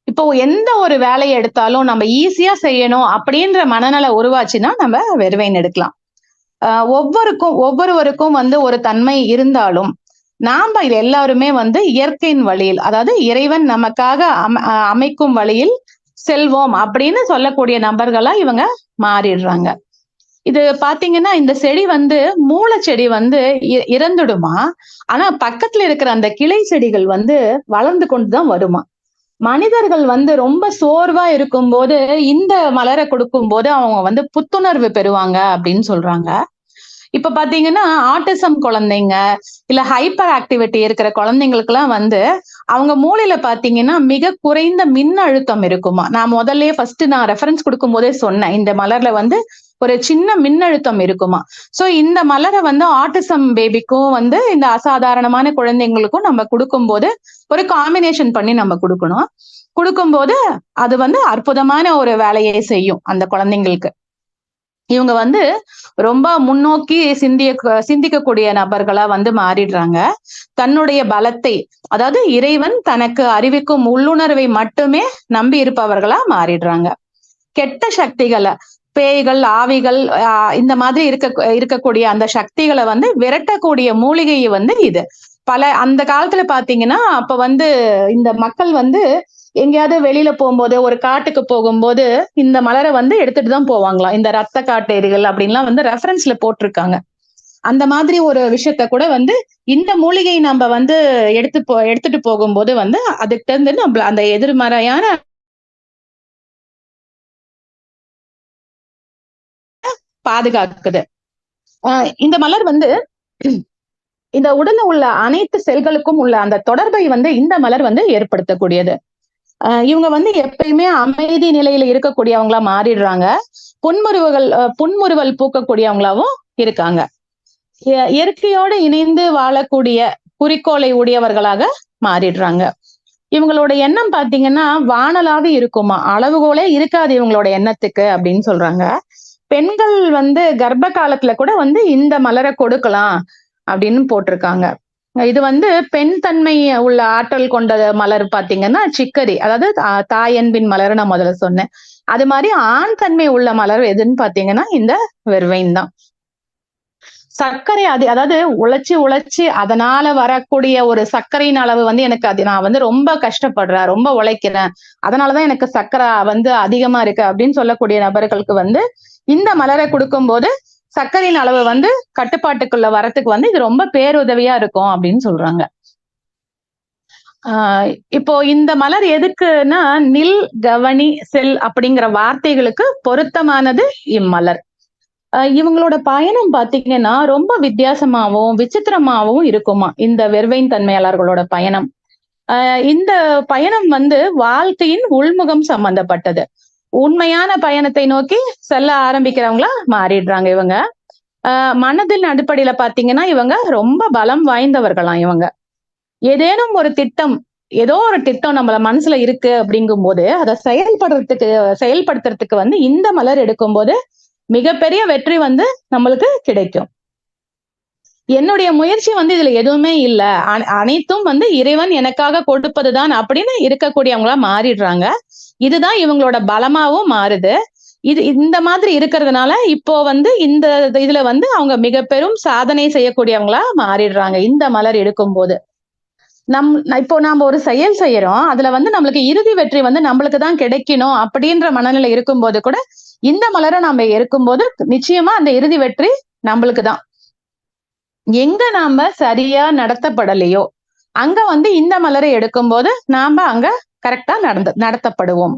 இப்போ எந்த ஒரு வேலையை எடுத்தாலும் நம்ம ஈஸியா செய்யணும் அப்படின்ற மனநல உருவாச்சுன்னா நம்ம வெறுவைன் எடுக்கலாம். ஒவ்வொருவருக்கும் வந்து ஒரு தன்மை இருந்தாலும் நாம இது எல்லாருமே வந்து இயற்கையின் வழியில், அதாவது இறைவன் நமக்காக அமைக்கும் வழியில் செல்வோம் அப்படின்னு சொல்லக்கூடிய நபர்களா இவங்க மாறிடுறாங்க. இது பாத்தீங்கன்னா இந்த செடி வந்து மூல செடி வந்து இறந்துடுமா, ஆனா பக்கத்துல இருக்கிற அந்த கிளை செடிகள் வந்து வளர்ந்து கொண்டுதான் வருமா. மனிதர்கள் வந்து ரொம்ப சோர்வா இருக்கும்போது இந்த மலரை கொடுக்கும் போது அவங்க வந்து புத்துணர்வு பெறுவாங்க அப்படின்னு சொல்றாங்க. இப்ப பாத்தீங்கன்னா ஆட்டிசம் குழந்தைங்க, இல்ல ஹைப்பர் ஆக்டிவிட்டி இருக்கிற குழந்தைங்களுக்கு எல்லாம் வந்து அவங்க மூளையில பாத்தீங்கன்னா மிக குறைந்த மின் அழுத்தம் இருக்குமா. நான் ரெஃபரன்ஸ் கொடுக்கும் போதே சொன்னேன், இந்த மலர்ல வந்து ஒரு சின்ன மின்னழுத்தம் இருக்குமா. சோ இந்த மலரை வந்து ஆட்டிசம் பேபிக்கும் வந்து இந்த அசாதாரணமான குழந்தைங்களுக்கும் நம்ம கொடுக்கும்போது ஒரு காம்பினேஷன் பண்ணி நம்ம கொடுக்கும்போது அது வந்து அற்புதமான ஒரு வேலையை செய்யும் அந்த குழந்தைங்களுக்கு. இவங்க வந்து ரொம்ப முன்னோக்கி சிந்திக்கக்கூடிய நபர்களா வந்து மாறிடுறாங்க. தன்னுடைய பலத்தை, அதாவது இறைவன் தனக்கு அறிவிக்கும் உள்ளுணர்வை மட்டுமே நம்பி இருப்பவர்களா மாறிடுறாங்க. கெட்ட சக்திகளை, பேய்கள், ஆவிகள், இந்த மாதிரி இருக்கக்கூடிய அந்த சக்திகளை வந்து விரட்டக்கூடிய மூலிகை வந்து இது. அந்த காலத்துல பாத்தீங்கன்னா அப்ப வந்து இந்த மக்கள் வந்து எங்கேயாவது வெளியில போகும்போது, ஒரு காட்டுக்கு போகும்போது இந்த மலரை வந்து எடுத்துட்டு தான் போவாங்களாம். இந்த ரத்த காட்டேரிகள் அப்படின்லாம் வந்து ரெஃபரன்ஸ்ல போட்டிருக்காங்க. அந்த மாதிரி ஒரு விஷயத்த கூட வந்து இந்த மூலிகை நம்ம வந்து எடுத்துட்டு போகும்போது வந்து அதுகிட்ட இருந்து நம்ம அந்த எதிர்மறையான பாதுகாக்குது. இந்த மலர் வந்து இந்த உடல்ல உள்ள அனைத்து செல்களுக்கும் உள்ள அந்த தொடர்பை வந்து இந்த மலர் வந்து ஏற்படுத்தக்கூடியது. இவங்க வந்து எப்பயுமே அமைதி நிலையில இருக்கக்கூடியவங்களா மாறிடுறாங்க. புன்முறுவல் பூக்கக்கூடியவங்களாவும் இருக்காங்க. இயற்கையோடு இணைந்து வாழக்கூடிய குறிக்கோளை உடையவர்களாக மாறிடுறாங்க. இவங்களோட எண்ணம் பாத்தீங்கன்னா வானலாவி இருக்குமா, அளவுகோலே இருக்காது இவங்களோட எண்ணத்துக்கு அப்படின்னு சொல்றாங்க. பெண்கள் வந்து கர்ப்ப காலத்துல கூட வந்து இந்த மலரை கொடுக்கலாம் அப்படின்னு போட்டிருக்காங்க. இது வந்து பெண் தன்மை உள்ள ஆற்றல் கொண்ட மலர் பாத்தீங்கன்னா சிக்கரி, அதாவது தாயன்பின் மலர் நான் முதல்ல சொன்னேன். அது மாதிரி ஆண் தன்மை உள்ள மலர் எதுன்னு பாத்தீங்கன்னா இந்த வெர்வைன் தான். சர்க்கரை அதாவது உழைச்சு அதனால வரக்கூடிய ஒரு சர்க்கரையின் அளவு வந்து எனக்கு அது நான் வந்து ரொம்ப கஷ்டப்படுறேன், ரொம்ப உழைக்கிறேன், அதனாலதான் எனக்கு சர்க்கரை வந்து அதிகமா இருக்கு அப்படின்னு சொல்லக்கூடிய நபர்களுக்கு வந்து இந்த மலரை கொடுக்கும்போது சர்க்கரையின் அளவு வந்து கட்டுப்பாட்டுக்குள்ள வரத்துக்கு வந்து இது ரொம்ப பேருதவியா இருக்கும் அப்படின்னு சொல்றாங்க. இப்போ இந்த மலர் எதுக்குன்னா நில், கவனி, செல் அப்படிங்கிற வார்த்தைகளுக்கு பொருத்தமானது இம்மலர். இவங்களோட பயணம் பாத்தீங்கன்னா ரொம்ப வித்தியாசமாவும் விசித்திரமாவும் இருக்குமா இந்த வெர்வைன் தன்மையாளர்களோட பயணம். இந்த பயணம் வந்து வாழ்க்கையின் உள்முகம் சம்பந்தப்பட்டது. உண்மையான பயணத்தை நோக்கி செல்ல ஆரம்பிக்கிறவங்களா மாறிடுறாங்க இவங்க. மனதின் அடிப்படையில பாத்தீங்கன்னா இவங்க ரொம்ப பலம் வாய்ந்தவர்களாம் இவங்க. ஏதேனும் ஒரு திட்டம், ஏதோ ஒரு திட்டம் நம்மள மனசுல இருக்கு அப்படிங்கும் போது அதை செயல்படுத்துறதுக்கு வந்து இந்த மலர் எடுக்கும்போது மிகப்பெரிய வெற்றி வந்து நம்மளுக்கு கிடைக்கும். என்னுடைய முயற்சி வந்து இதுல எதுவுமே இல்ல, அனைத்தும் வந்து இறைவன் எனக்காக கொடுப்பதுதான் அப்படின்னு இருக்கக்கூடியவங்களா மாறிடுறாங்க. இதுதான் இவங்களோட பலமாவும் மாறுது. இந்த மாதிரி இருக்கிறதுனால இப்போ வந்து இந்த இதுல வந்து அவங்க மிக பெரும் சாதனை செய்யக்கூடியவங்களா மாறிடுறாங்க இந்த மலர் எடுக்கும்போது. இப்போ நாம ஒரு செயல் செய்யறோம், அதுல வந்து நம்மளுக்கு இறுதி வெற்றி வந்து நம்மளுக்கு தான் கிடைக்கணும் அப்படின்ற மனநிலை இருக்கும்போது கூட இந்த மலரை நாம இருக்கும்போது நிச்சயமா அந்த இறுதி வெற்றி நம்மளுக்கு தான். எங்க நாம சரியா நடத்தப்படலையோ அங்க வந்து இந்த மலரை எடுக்கும்போது நாம அங்க கரெக்டா நடத்தப்படுவோம்.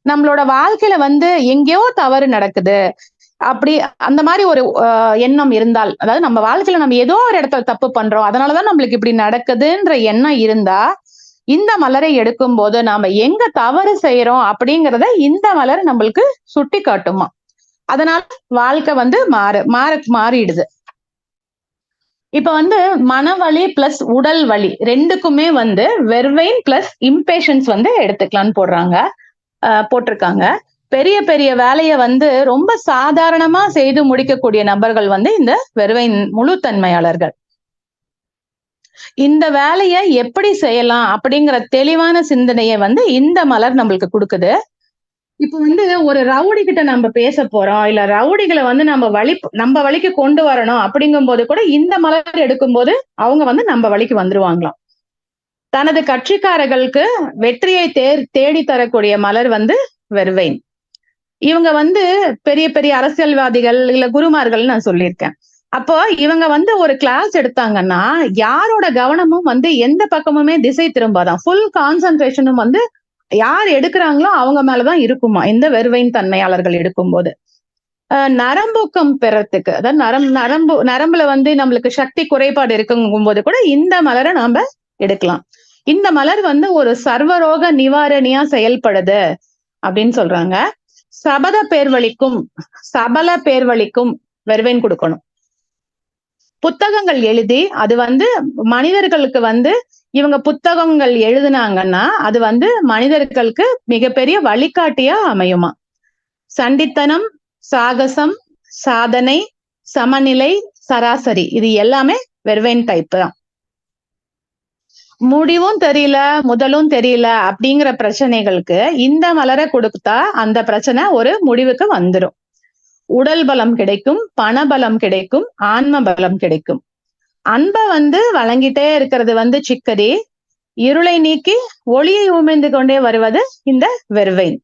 நம்மளோட வாழ்க்கையில வந்து எங்கேயோ தவறு நடக்குது அப்படி அந்த மாதிரி ஒரு எண்ணம் இருந்தால், அதாவது நம்ம வாழ்க்கையில நம்ம ஏதோ ஒரு இடத்துல தப்பு பண்றோம், அதனாலதான் நம்மளுக்கு இப்படி நடக்குதுன்ற எண்ணம் இருந்தா இந்த மலரை எடுக்கும் போது நாம எங்க தவறு செய்யறோம் அப்படிங்கறத இந்த மலர் நம்மளுக்கு சுட்டி காட்டுமா. அதனால வாழ்க்கை வந்து மாறிடுது. இப்ப வந்து மனவலி பிளஸ் உடல் வலி ரெண்டுக்குமே வந்து வெர்வைன் பிளஸ் இம்பேஷன்ஸ் வந்து எடுத்துக்கலாம்னு போட்டிருக்காங்க. பெரிய பெரிய வேலையை வந்து ரொம்ப சாதாரணமா செய்து முடிக்கக்கூடிய நபர்கள் வந்து இந்த வெர்வைன் முழு தன்மையாளர்கள். இந்த வேலையை எப்படி செய்யலாம் அப்படிங்கிற தெளிவான சிந்தனையை வந்து இந்த மலர் நம்மளுக்கு கொடுக்குது. இப்ப வந்து ஒரு ரவுடி கிட்ட நம்ம பேச போறோம், இல்ல ரவுடிகளை வந்து நம்ம வழிக்கு கொண்டு வரணும் அப்படிங்கும் போது கூட இந்த மலர் எடுக்கும் போது அவங்க வந்து நம்ம வழிக்கு வந்துருவாங்களாம். தனது கட்சிக்காரர்களுக்கு வெற்றியை தேடி தரக்கூடிய மலர் வந்து வெர்வைன். இவங்க வந்து பெரிய பெரிய அரசியல்வாதிகள் இல்ல குருமார்கள் நான் சொல்லியிருக்கேன். அப்போ இவங்க வந்து ஒரு கிளாஸ் எடுத்தாங்கன்னா யாரோட கவனமும் வந்து எந்த பக்கமுமே திசை திரும்பாதான், ஃபுல் கான்சென்ட்ரேஷனும் வந்து யார் எடுக்கிறாங்களோ அவங்க மேலதான் இருக்குமா இந்த வெர்வைன் தன்மையாளர்கள் எடுக்கும்போது. நரம்பூக்கம் பெறத்துக்கு, அதாவது நரம்புல வந்து நம்மளுக்கு சக்தி குறைபாடு இருக்குங்கும் போது கூட இந்த மலரை நாம எடுக்கலாம். இந்த மலர் வந்து ஒரு சர்வரோக நிவாரணியா செயல்படுது அப்படின்னு சொல்றாங்க. சபல பேர்வழிக்கும் வெர்வைன் கொடுக்கணும். புத்தகங்கள் எழுதி அது வந்து மனிதர்களுக்கு வந்து இவங்க புத்தகங்கள் எழுதுனாங்கன்னா அது வந்து மனிதர்களுக்கு மிகப்பெரிய வழிகாட்டியா அமையுமா. சண்டித்தனம், சாகசம், சாதனை, சமநிலை, சராசரி இது எல்லாமே வெர்வைன் டைப் தான். முடிவும் தெரியல முதலும் தெரியல அப்படிங்கிற பிரச்சனைகளுக்கு இந்த மலரை கொடுத்தா அந்த பிரச்சனை ஒரு முடிவுக்கு வந்துடும். உடல் பலம் கிடைக்கும், பணபலம் கிடைக்கும், ஆன்ம பலம் கிடைக்கும். அன்பை வந்து வழங்கிட்டே இருக்கிறது வந்து சிக்கரி, இருளை நீக்கி ஒளியை உமிழ்ந்து கொண்டே வருவது இந்த வெர்வைன்.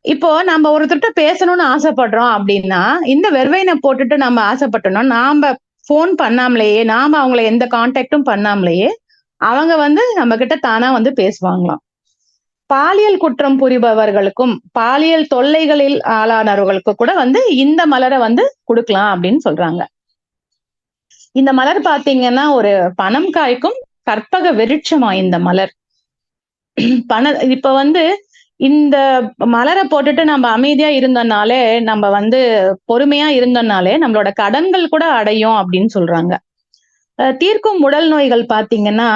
இப்போ நம்ம ஒருத்தர்கிட்ட பேசணும்னு ஆசைப்படுறோம் அப்படின்னா இந்த வெர்வைனை போட்டுட்டு நம்ம ஆசைப்பட்டோம்னா நாம போன் பண்ணாமலேயே, நாம அவங்களை எந்த கான்டாக்டும் பண்ணாமலேயே அவங்க வந்து நம்ம கிட்ட தானா வந்து பேசுவாங்களாம். பாலியல் குற்றம் புரிபவர்களுக்கும் பாலியல் தொல்லைகளில் ஆளானவர்களுக்கு கூட வந்து இந்த மலரை வந்து கொடுக்கலாம் அப்படின்னு சொல்றாங்க. இந்த மலர் பாத்தீங்கன்னா ஒரு பணம் காய்க்கும் கற்பக விருட்சமா இந்த மலர். இப்ப வந்து இந்த மலரை போட்டுட்டு நம்ம அமைதியா இருந்தோம்னாலே, நம்ம வந்து பொறுமையா இருந்தோம்னாலே, நம்மளோட கடன்கள் கூட அடையும் அப்படின்னு சொல்றாங்க. தீர்க்கும் உடல் நோய்கள் பார்த்தீங்கன்னா,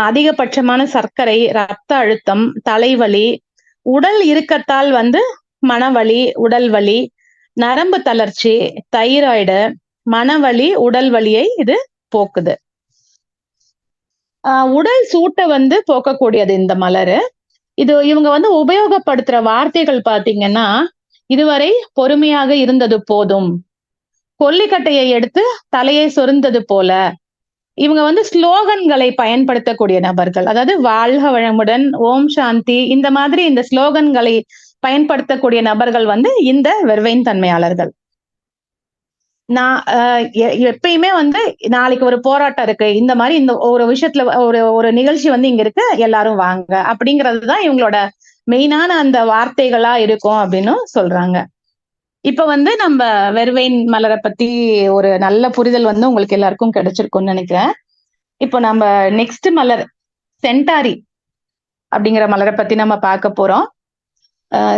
அதிகபட்சமான சர்க்கரை, ரத்த அழுத்தம், தலைவலி, உடல் இறுக்கத்தால் வந்து மனவலி, உடல் வலி, நரம்பு தளர்ச்சி, தைராய்டு, மனவலி, உடல் வலியை இது போக்குது. உடல் சூட்ட வந்து போக்கக்கூடியது இந்த மலரு. இவங்க வந்து உபயோகப்படுத்துற வார்த்தைகள் பார்த்தீங்கன்னா, "இதுவரை பொறுமையாக இருந்தது போதும். கொல்லிக்கட்டையை எடுத்து தலையை சொரிந்தது போல." இவங்க வந்து ஸ்லோகன்களை பயன்படுத்தக்கூடிய நபர்கள். அதாவது வாழ்க வளமுடன், ஓம் சாந்தி இந்த மாதிரி இந்த ஸ்லோகன்களை பயன்படுத்தக்கூடிய நபர்கள் வந்து இந்த வெர்வைன் தன்மையாளர்கள். நான் எப்பயுமே வந்து நாளைக்கு ஒரு போராட்டம் இருக்கு. இந்த மாரி இந்த ஒரு விஷயத்துல ஒரு ஒரு நிகழ்ச்சி வந்து இங்க இருக்கு. எல்லாரும் வாங்க. அப்படிங்கிறது தான் இவங்களோட மெயினான அந்த வார்த்தைகளா இருக்கும் அப்படின்னு சொல்றாங்க. இப்ப வந்து நம்ம வெர்வைன் மலர பத்தி ஒரு நல்ல புரிதல் வந்து உங்களுக்கு எல்லாருக்கும் கிடைச்சிருக்கும்னு நெனைக்கிறேன். இப்போ நம்ம நெக்ஸ்ட் மலர் சென்டாரி அப்படிங்கிற மலரை பத்தி நம்ம பார்க்க போறோம்.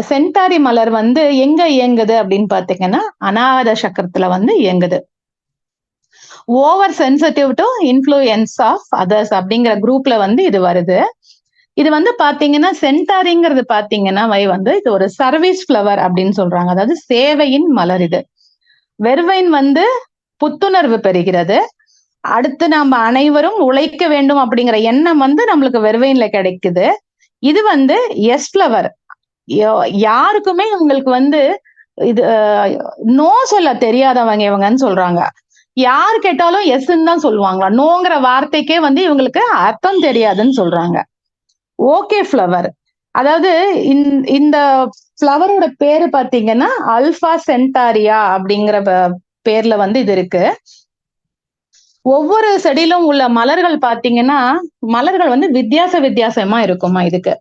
சென்டாரி மலர் வந்து எங்க இயங்குது அப்படின்னு பாத்தீங்கன்னா, அநாகத சக்கரத்துல வந்து இயங்குது. Over sensitive to influence of others அப்படிங்கிற குரூப்ல வந்து இது வருது. இது வந்து பாத்தீங்கன்னா சென்டாரிங்கிறது பாத்தீங்கன்னா வந்து இது ஒரு சர்வீஸ் ஃபிளவர் அப்படின்னு சொல்றாங்க. அதாவது சேவையின் மலர் இது. வெர்வைன் வந்து புத்துணர்வு பெறுகிறது. அடுத்து நாம அனைவரும் உழைக்க வேண்டும் அப்படிங்கிற எண்ணம் வந்து நம்மளுக்கு வெர்வைன்ல கிடைக்குது. இது வந்து எஸ் ஃபிளவர். யாருக்குமே இவங்களுக்கு வந்து இது நோ சொல்ல தெரியாதவங்க இவங்கன்னு சொல்றாங்க. யார் கேட்டாலும் எஸ்ன்னு தான் சொல்லுவாங்களா. நோங்கிற வார்த்தைக்கே வந்து இவங்களுக்கு அர்த்தம் தெரியாதுன்னு சொல்றாங்க. Okay flower. அதாவது இந்த ஃபிளவரோட பேரு பாத்தீங்கன்னா அல்பா சென்டாரியா அப்படிங்கிற பேர்ல வந்து இது இருக்கு. ஒவ்வொரு செடியிலும் உள்ள மலர்கள் பாத்தீங்கன்னா, மலர்கள் வந்து வித்தியாசமா இருக்குமா இதுக்கு.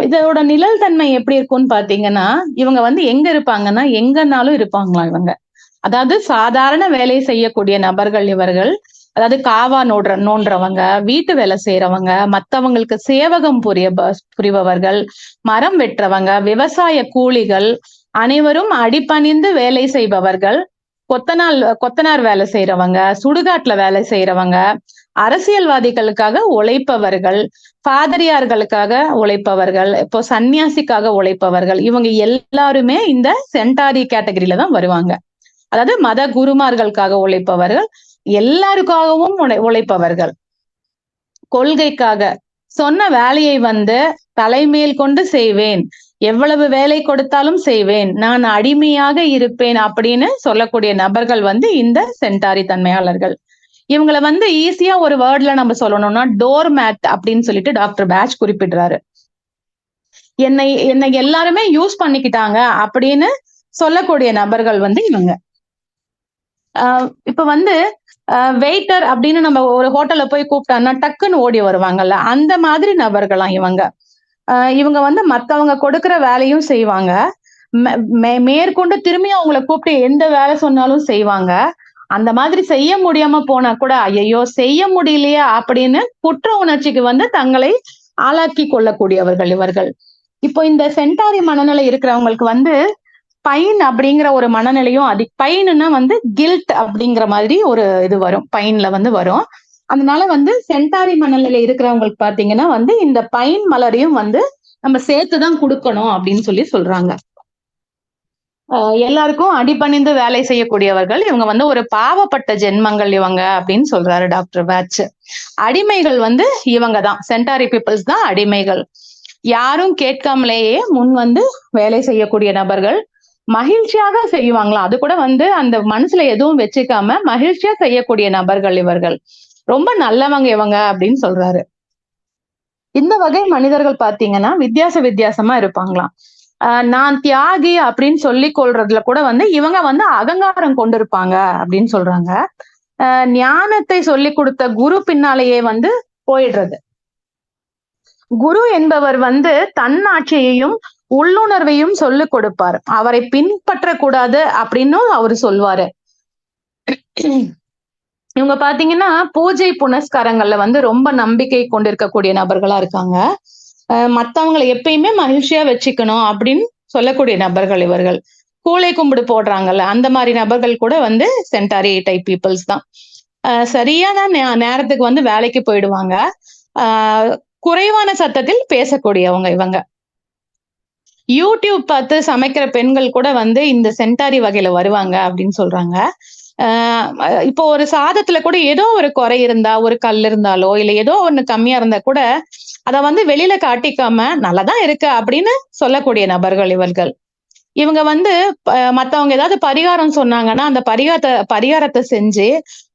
இதோட நிழல் தன்மை எப்படி இருக்கும்னு பாத்தீங்கன்னா, இவங்க வந்து எங்க இருப்பாங்கன்னா, எங்கனாலும் இருப்பாங்களாம் இவங்க. அதாவது சாதாரண வேலை செய்யக்கூடிய நபர்கள் இவர்கள். அதாவது காவா நோன்றவங்க, வீட்டு வேலை செய்யறவங்க, மத்தவங்களுக்கு சேவகம் புரிபவர்கள், மரம் வெட்டுறவங்க, விவசாய கூலிகள், அனைவரும் அடிபணிந்து வேலை செய்பவர்கள், கொத்தனார் வேலை செய்யறவங்க, சுடுகாட்டுல வேலை செய்யறவங்க, அரசியல்வாதிகளுக்காக உழைப்பவர்கள், பாதிரியார்களுக்காக உழைப்பவர்கள், இப்போ சன்னியாசிக்காக உழைப்பவர்கள், இவங்க எல்லாருமே இந்த சென்டாரி கேட்டகரியில தான் வருவாங்க. அதாவது மத குருமார்களுக்காக உழைப்பவர்கள், எல்லாருக்காகவும் உழைப்பவர்கள், கொள்கைக்காக சொன்ன வேலையை வந்து தலைமேல் கொண்டு செய்வேன், எவ்வளவு வேலை கொடுத்தாலும் செய்வேன், நான் அடிமையாக இருப்பேன் அப்படின்னு சொல்லக்கூடிய நபர்கள் வந்து இந்த சென்டாரி தன்மையாளர்கள். இவங்களை வந்து ஈஸியா ஒரு வேர்ட்ல நம்ம சொல்லணும்னா டோர் மேட் அப்படின்னு சொல்லிட்டு டாக்டர் பேட்ச் குறிப்பிடுறாரு. என்னை எல்லாருமே யூஸ் பண்ணிக்கிட்டாங்க அப்படின்னு சொல்லக்கூடிய நபர்கள் வந்து இவங்க. இப்ப வந்து வெயிட்டர் அப்படின்னு நம்ம ஒரு ஹோட்டல்ல போய் கூப்பிட்டோம்னா டக்குன்னு ஓடி வருவாங்கல்ல, அந்த மாதிரி நபர்களாம் இவங்க. இவங்க வந்து மத்தவங்க கொடுக்கிற வேலையும் செய்வாங்க. மேற்கொண்டு திரும்பி அவங்கள கூப்பிட்டு எந்த வேலை சொன்னாலும் செய்வாங்க. அந்த மாதிரி செய்ய முடியாம போனா கூட ஐயோ செய்ய முடியலையா அப்படின்னு குற்ற உணர்ச்சிக்கு வந்து தங்களை ஆளாக்கி கொள்ளக்கூடியவர்கள் இவர்கள். இப்போ இந்த சென்டாரி மனநிலை இருக்கிறவங்களுக்கு வந்து பைன் அப்படிங்கிற ஒரு மனநிலையும் பைன்னா வந்து கில்ட் அப்படிங்கிற மாதிரி ஒரு இது வரும், பைன்ல வந்து வரும். அதனால வந்து சென்டாரி மனநிலை இருக்கிறவங்களுக்கு பாத்தீங்கன்னா வந்து இந்த பைன் மலரையும் வந்து நம்ம சேர்த்துதான் கொடுக்கணும் அப்படின்னு சொல்லி சொல்றாங்க. எல்லாருக்கும் அடிபணிந்து வேலை செய்யக்கூடியவர்கள் இவங்க வந்து ஒரு பாவப்பட்ட ஜென்மங்கள் இவங்க அப்படின்னு சொல்றாரு டாக்டர் பேட்ச். அடிமைகள் வந்து இவங்க தான், சென்டாரி பீப்புள்ஸ் தான் அடிமைகள். யாரும் கேட்காமலேயே முன் வந்து வேலை செய்யக்கூடிய நபர்கள், மகிழ்ச்சியாக செய்வாங்களாம். அது கூட வந்து அந்த மனசுல எதுவும் வச்சுக்காம மகிழ்ச்சியா செய்யக்கூடிய நபர்கள் இவர்கள். ரொம்ப நல்லவங்க இவங்க அப்படின்னு சொல்றாரு. இந்த வகை மனிதர்கள் பாத்தீங்கன்னா வித்தியாசமா இருப்பாங்களாம். நான் தியாகி அப்படின்னு சொல்லி கொள்றதுல கூட வந்து இவங்க வந்து அகங்காரம் கொண்டிருப்பாங்க அப்படின்னு சொல்றாங்க. ஞானத்தை சொல்லி கொடுத்த குரு பின்னாலேயே வந்து போயிடுறது. குரு என்பவர் வந்து தன்னாட்சியையும் உள்ளுணர்வையும் சொல்லிக் கொடுப்பார். அவரை பின்பற்றக்கூடாது அப்படின்னு அவரு சொல்வாரு. இவங்க பாத்தீங்கன்னா பூஜை புனஸ்காரங்கள்ல வந்து ரொம்ப நம்பிக்கை கொண்டிருக்கக்கூடிய நபர்களா இருக்காங்க. மத்தவங்களை எப்பயுமே மகிழ்ச்சியா வச்சுக்கணும் அப்படின்னு சொல்லக்கூடிய நபர்கள் இவர்கள். கூலை கும்பிடு போடுறாங்கல்ல, அந்த மாதிரி நபர்கள் கூட வந்து சென்டாரி டைப் பீப்புள்ஸ் தான். சரியான நேரத்துக்கு வந்து வேலைக்கு போயிடுவாங்க. ஆஹ் குறைவான சத்தத்தில் பேசக்கூடியவங்க இவங்க. யூடியூப் பார்த்து சமைக்கிற பெண்கள் கூட வந்து இந்த சென்டாரி வகையில வருவாங்க அப்படின்னு சொல்றாங்க. இப்போ ஒரு சாதத்துல கூட ஏதோ ஒரு குறை இருந்தா, ஒரு கல் இருந்தாலோ, இல்ல ஏதோ ஒண்ணு கம்மியா இருந்தா கூட, அத வந்து வெளியில காட்டிக்காம, "நல்லாதான் இருக்கு" அப்படின்னு சொல்லக்கூடிய நபர்கள் இவர்கள். இவங்க வந்து மத்தவங்க ஏதாவது பரிகாரம் சொன்னாங்கன்னா, அந்த பரிகாரத்த செஞ்சு,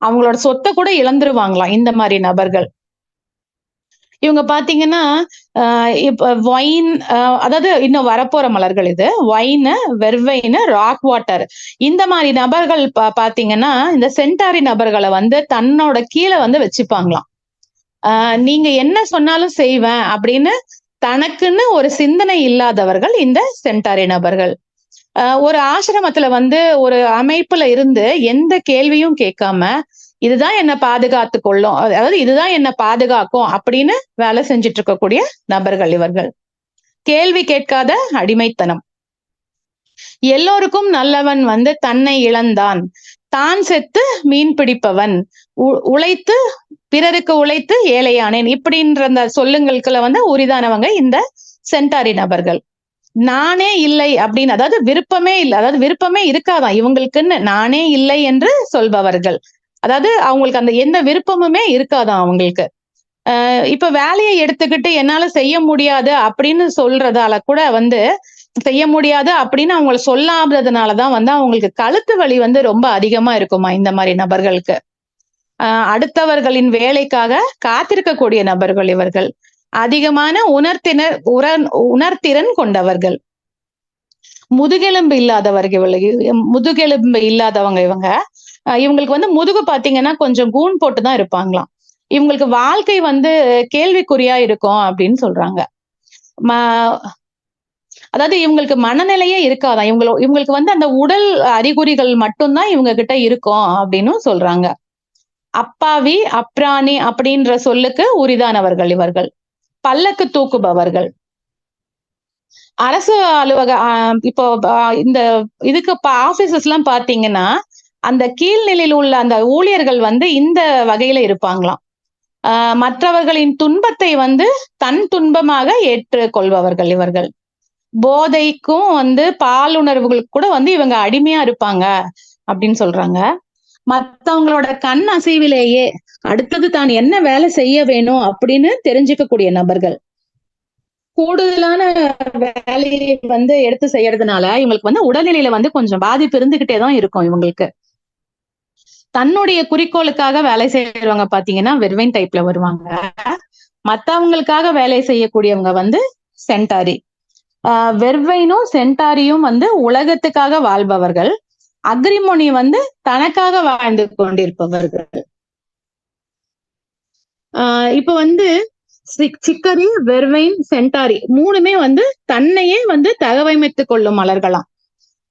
அவங்களோட சொத்த கூட இழந்துருவாங்களாம், இந்த மாரி நபர்கள். இவங்க பார்த்தீங்கன்னா, இப்ப ஒயின் அதாவது இன்னும் வரப்போற மலர்கள் இது. ஒயினு, வெர்வைனு, ராக் வாட்டர் இந்த மாரி நபர்கள் பார்த்தீங்கன்னா, இந்த சென்டாரி நபர்கள வந்து தன்னோட கீழ வந்து வச்சுப்பாங்களாம். நீங்க என்ன சொன்னாலும் செய்வேன் அப்படின்னு தனக்குன்னு ஒரு சிந்தனை இல்லாதவர்கள் இந்த சென்டாரி நபர்கள். ஒரு ஆசிரமத்துல வந்து ஒரு அமைப்புல இருந்து எந்த கேள்வியும் கேட்காம, இதுதான் என்ன பாதுகாத்துக் கொள்ளும். அதாவது இதுதான் என்ன பாதுகாக்கும் அப்படின்னு வேலை செஞ்சுட்டு இருக்கக்கூடிய நபர்கள் இவர்கள். கேள்வி கேட்காத அடிமைத்தனம். எல்லோருக்கும் நல்லவன் வந்து தன்னை இழந்தான். தான் செத்து மீன் பிடிப்பவன். உழைத்து பிறருக்கு உழைத்து ஏழையானேன். இப்படின்ற அந்த சொல்லுங்களுக்குள்ள வந்து உரிதானவங்க இந்த சென்டாரி நபர்கள். நானே இல்லை அப்படின்னு அதாவது விருப்பமே இல்ல. அதாவது விருப்பமே இருக்காதாம் இவங்களுக்குன்னு நானே இல்லை என்று சொல்பவர்கள். அதாவது அவங்களுக்கு அந்த எந்த விருப்பமுமே இருக்காதாம் அவங்களுக்கு. இப்ப வேலையை எடுத்துக்கிட்டு என்னால செய்ய முடியாது அப்படின்னு சொல்றதால கூட வந்து செய்ய முடியாது அப்படின்னு அவங்கள சொல்லாததுனாலதான் வந்து அவங்களுக்கு கழுத்து வலி வந்து ரொம்ப அதிகமா இருக்குமா இந்த மாதிரி நபர்களுக்கு. அடுத்தவர்களின் வேலைக்காக காத்திருக்கக்கூடிய நபர்கள் இவர்கள். அதிகமான உணர்திறன் கொண்டவர்கள். முதுகெலும்பு இல்லாதவங்க இவங்க. இவங்களுக்கு வந்து முதுகு பாத்தீங்கன்னா கொஞ்சம் கூன் போட்டுதான் இருப்பாங்களாம். இவங்களுக்கு வாழ்க்கை வந்து கேள்விக்குறியா இருக்கும் அப்படின்னு சொல்றாங்க. அதாவது இவங்களுக்கு மனநிலையே இருக்காதான். இவங்களுக்கு வந்து அந்த உடல் அறிகுறிகள் மட்டும்தான் இவங்க கிட்ட இருக்கும் அப்படின்னு சொல்றாங்க. அப்பாவி, அப்ராணி அப்படின்ற சொல்லுக்கு உரிதானவர்கள் இவர்கள். பல்லக்கு தூக்குபவர்கள். அரசு அலுவலக இப்போ இந்த இதுக்கு ஆபீசஸ் எல்லாம் பாத்தீங்கன்னா, அந்த கீழ்நிலையில் உள்ள அந்த ஊழியர்கள் வந்து இந்த வகையில இருப்பாங்களாம். மற்றவர்களின் துன்பத்தை வந்து தன் துன்பமாக ஏற்றுக்கொள்பவர்கள் இவர்கள். போதைக்கும் வந்து பாலுணர்வுகளுக்கு கூட வந்து இவங்க அடிமையா இருப்பாங்க அப்படின்னு சொல்றாங்க. மத்தவங்களோட கண் அசைவிலேயே அடுத்தது தான் என்ன வேலை செய்ய வேணும் அப்படின்னு தெரிஞ்சுக்கக்கூடிய நபர்கள். கூடுதலான வேலையை வந்து எடுத்து செய்யறதுனால இவங்களுக்கு வந்து உடல்நிலையில வந்து கொஞ்சம் பாதிப்பு இருந்துகிட்டே தான் இருக்கும் இவங்களுக்கு. தன்னுடைய குறிக்கோளுக்காக வேலை செய்யறவங்க பாத்தீங்கன்னா வெர்வைன் டைப்ல வருவாங்க. மத்தவங்களுக்காக வேலை செய்யக்கூடியவங்க வந்து சென்டாரி. வெர்வைனும் சென்டாரியும் வந்து உலகத்துக்காக வாழ்பவர்கள். அக்ரிமோனி வந்து தனக்காக வாழ்ந்து கொண்டிருப்பவர்கள். இப்ப வந்து சிக்கரி, வெர்வைன், சென்டாரி மூணுமே வந்து தன்னையே வந்து தகவமைத்துக் கொள்ளும் மலர்களாம்.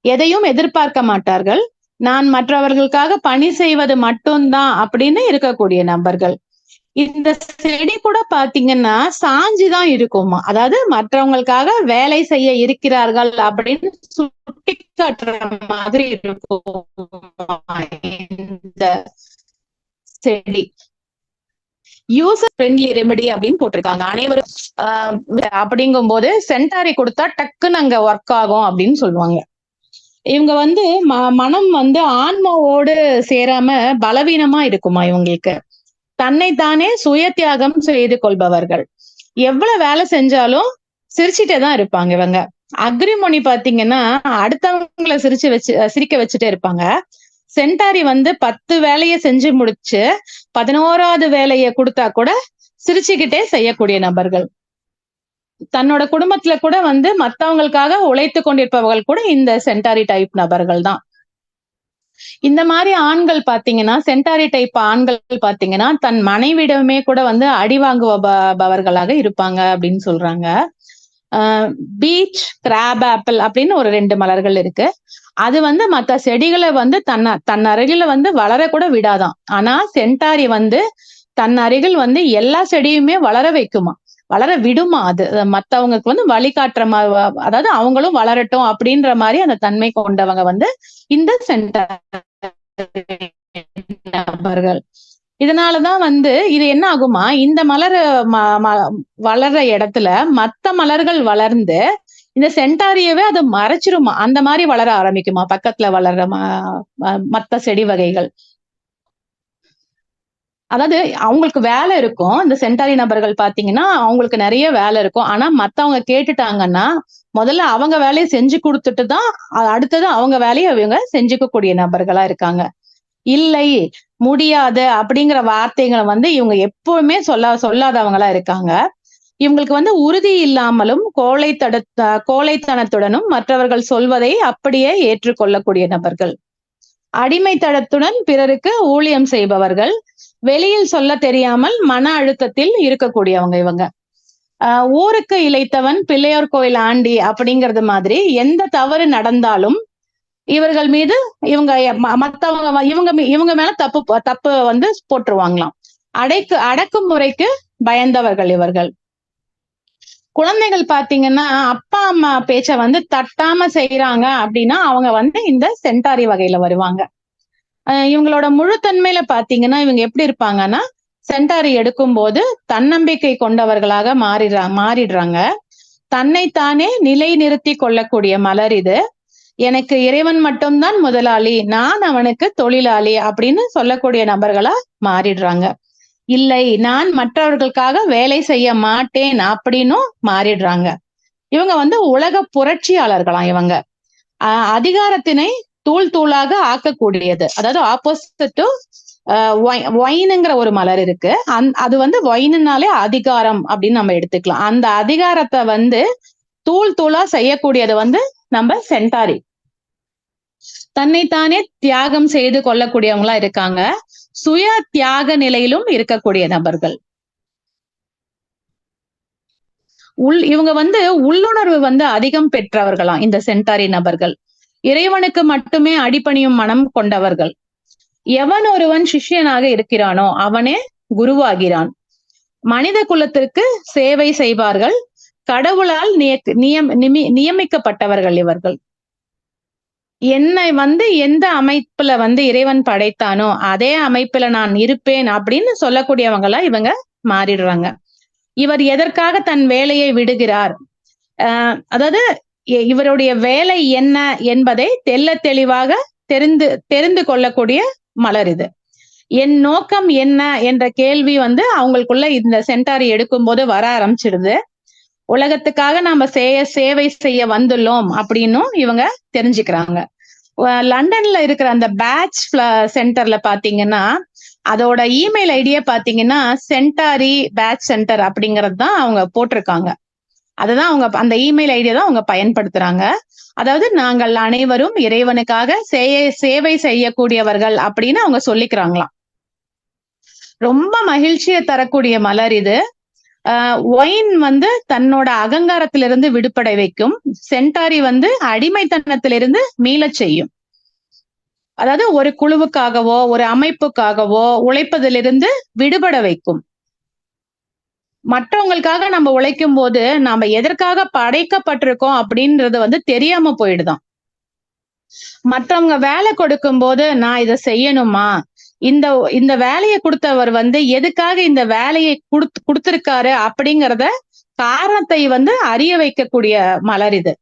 எதையும் எதிர்பார்க்க மாட்டார்கள். நான் மற்றவர்களுக்காக பணி செய்வது மட்டும்தான் அப்படின்னு இருக்கக்கூடிய நபர்கள். இந்த செடி கூட பாத்தீங்கன்னா சாஞ்சுதான் இருக்குமா. அதாவது மற்றவங்களுக்காக வேலை செய்ய இருக்கிறார்கள் அப்படின்னு சுட்டி காட்டுற மாதிரி இருக்கும் இந்த செடி. யூசர் ஃப்ரெண்ட்லி ரெமெடி அப்படின்னு போட்டிருக்காங்க. அனைவரும் அப்படிங்கும் போது சென்டாரி கொடுத்தா டக்குன்னு அங்க ஒர்க் ஆகும் அப்படின்னு சொல்லுவாங்க. இவங்க வந்து மனம் வந்து ஆன்மாவோடு சேராம பலவீனமா இருக்குமா இவங்களுக்கு. தன்னைத்தானே சுய தியாகம் செய்து கொள்பவர்கள். எவ்வளவு வேலை செஞ்சாலும் சிரிச்சுட்டே தான் இருப்பாங்க இவங்க. அக்ரிமோனி பாத்தீங்கன்னா அடுத்தவங்களை சிரிக்க வச்சுட்டே இருப்பாங்க. சென்டாரி வந்து 10 வேலையை செஞ்சு முடிச்சு 11வது வேலையை கொடுத்தா கூட சிரிச்சுக்கிட்டே செய்யக்கூடிய நபர்கள். தன்னோட குடும்பத்துல கூட வந்து மத்தவங்களுக்காக உழைத்து கொண்டிருப்பவர்கள் கூட இந்த சென்டாரி டைப் நபர்கள் தான். இந்த மாதிரி ஆண்கள் பாத்தீங்கன்னா சென்டாரி டைப் ஆண்கள் பாத்தீங்கன்னா தன் மனைவிடமே கூட வந்து அடி வாங்குபவர்களாக இருப்பாங்க அப்படின்னு சொல்றாங்க. பீச் கிராப் ஆப்பிள் அப்படின்னு ஒரு 2 மலர்கள் இருக்கு. அது வந்து மத்த செடிகளை வந்து தன் அருகில வந்து வளர கூட விடாதாம். ஆனா சென்டாரி வந்து தன் அருகில் வந்து எல்லா செடியுமே வளர வைக்குமா, வளர விடுமா. அது மத்தவங்களுக்கு வந்து வழிகாட்டுற அதாவது அவங்களும் வளரட்டும் அப்படின்ற மாதிரி அந்த தன்மை கொண்டவங்க வந்து இந்த சென்டாரி நபர்கள். இதனாலதான் வந்து இது என்ன ஆகுமா, இந்த மலர் வளர்ற இடத்துல மத்த மலர்கள் வளர்ந்து இந்த சென்டாரியவே அது மறைச்சிருமா. அந்த மாதிரி வளர ஆரம்பிக்குமா பக்கத்துல வளர்ற மத்த செடி வகைகள். அதாவது அவங்களுக்கு வேலை இருக்கும். இந்த சென்டாரி நபர்கள் பார்த்தீங்கன்னா, அவங்களுக்கு நெறைய வேலை இருக்கும். ஆனா மத்தவங்க கேட்டுட்டாங்கன்னா, முதல்ல அவங்க வேலைய செஞ்சு குடுத்துட்டு தான், அடுத்தது அவங்க வேலைய இவங்க செஞ்சுக்கக்கூடிய நபர்களா இருக்காங்க. இல்லை, முடியாது அப்படிங்கிற வார்த்தைகள வந்து இவங்க எப்பவுமே சொல்லாதவங்களா இருக்காங்க. இவங்களுக்கு வந்து உறுதி இல்லாமலும், கோழைத்தனத்துடனும் மற்றவர்கள் சொல்வதை அப்படியே ஏற்றுக்கொள்ளக்கூடிய நபர்கள். அடிமைத்தனத்துடன் பிறருக்கு ஊழியம் செய்பவர்கள். வெளியில் சொல்லத் தெரியாமல் மன அழுத்தத்தில் இருக்கக்கூடியவங்க இவங்க. ஊருக்கு இளைத்தவன் பிள்ளையார் கோயில் ஆண்டி அப்படிங்கிறது மாதிரி எந்த தவறு நடந்தாலும் இவர்கள் மீது இவங்க மத்தவங்க இவங்க மேல தப்பு வந்து போட்டுருவாங்களாம். அடக்குமுறைக்கு பயந்தவர்கள் இவர்கள். குழந்தைகள் பாத்தீங்கன்னா, அப்பா அம்மா பேச்ச வந்து தட்டாம செய்யறாங்க அப்படின்னா அவங்க வந்து இந்த சென்டாரி வகையில வருவாங்க. இவங்களோட முழுத்தன்மையில பாத்தீங்கன்னா இவங்க எப்படி இருப்பாங்கன்னா, சென்டாரி எடுக்கும்போது தன்னம்பிக்கை கொண்டவர்களாக மாறிடுறாங்க. தன்னைத்தானே நிலை நிறுத்தி கொள்ளக்கூடிய மலர் இது. எனக்கு இறைவன் மட்டும்தான் முதலாளி, நான் அவனுக்கு தொழிலாளி அப்படின்னு சொல்லக்கூடிய நபர்களா மாறிடுறாங்க. இல்லை, நான் மற்றவர்களுக்காக வேலை செய்ய மாட்டேன் அப்படின்னும் மாறிடுறாங்க. இவங்க வந்து உலக புரட்சியாளர்களாம் இவங்க. அதிகாரத்தினை தூள் தூளாக ஆக்கக்கூடியது. அதாவது ஆப்போசிட் டு ஒயினுங்கிற ஒரு மலர் இருக்கு. அது வந்து ஒயினுனாலே அதிகாரம் அப்படின்னு நம்ம எடுத்துக்கலாம். அந்த அதிகாரத்தை வந்து தூள் தூளா செய்யக்கூடியது வந்து நம்ம சென்டாரி. தன்னைத்தானே தியாகம் செய்து கொள்ளக்கூடியவங்களா இருக்காங்க. சுய தியாக நிலையிலும் இருக்கக்கூடிய நபர்கள். இவங்க வந்து உள்ளுணர்வு வந்து அதிகம் பெற்றவர்களாம் இந்த சென்டாரி நபர்கள். இறைவனுக்கு மட்டுமே அடிபணியும் மனம் கொண்டவர்கள். எவன் ஒருவன் சிஷ்யனாக இருக்கிறானோ அவனே குருவாகிறான். மனித குலத்திற்கு சேவை செய்வார்கள். கடவுளால் நியமிக்கப்பட்டவர்கள் இவர்கள். என்னை வந்து எந்த அமைப்புல வந்து இறைவன் படைத்தானோ அதே அமைப்புல நான் இருப்பேன் அப்படின்னு சொல்லக்கூடியவங்களா இவங்க மாறிடுறாங்க. இவர் எதற்காக தன் வேலையை விடுகிறார், அதாவது இவருடைய வேலை என்ன என்பதை தெளிவாக தெரிந்து கொள்ளக்கூடிய மலர் இது. என் நோக்கம் என்ன என்ற கேள்வி வந்து அவங்களுக்குள்ள இந்த சென்டாரி எடுக்கும் போது வர ஆரம்பிச்சிடுது. உலகத்துக்காக நாம சேவை செய்ய வந்துள்ளோம் அப்படின்னும் இவங்க தெரிஞ்சுக்கிறாங்க. லண்டன்ல இருக்கிற அந்த பேட்ச் சென்டர்ல பாத்தீங்கன்னா அதோட இமெயில் ஐடியா பாத்தீங்கன்னா சென்டாரி பேட்ச் சென்டர் அப்படிங்கறது தான் அவங்க போட்டிருக்காங்க. அதுதான் அவங்க அந்த இமெயில் ஐடியா தான் அவங்க பயன்படுத்துறாங்க. அதாவது நாங்கள் அனைவரும் இறைவனுக்காக சேவை செய்யக்கூடியவர்கள் அப்படின்னு அவங்க சொல்லிக்கிறாங்களாம். ரொம்ப மகிழ்ச்சியை தரக்கூடிய மலர் இது. ஒயின் வந்து தன்னோட அகங்காரத்திலிருந்து விடுபட வைக்கும். சென்டாரி வந்து அடிமைத்தனத்திலிருந்து மீளச் செய்யும். அதாவது ஒரு குழுவுக்காகவோ ஒரு அமைப்புக்காகவோ உழைப்பதிலிருந்து விடுபட வைக்கும். மற்றவங்களுக்காக நம்ம உழைக்கும் போது நாம எதற்காக படைக்கப்பட்டிருக்கோம் அப்படின்றது வந்து தெரியாம போயிடுதான். மற்றவங்க வேலை கொடுக்கும் போது நான் இதை செய்யணுமா, இந்த வேலையை கொடுத்தவர் வந்து எதுக்காக இந்த வேலையை கொடுத்திருக்காரு அப்படிங்கறத காரணத்தை வந்து அறிய வைக்கக்கூடிய மலர் இது.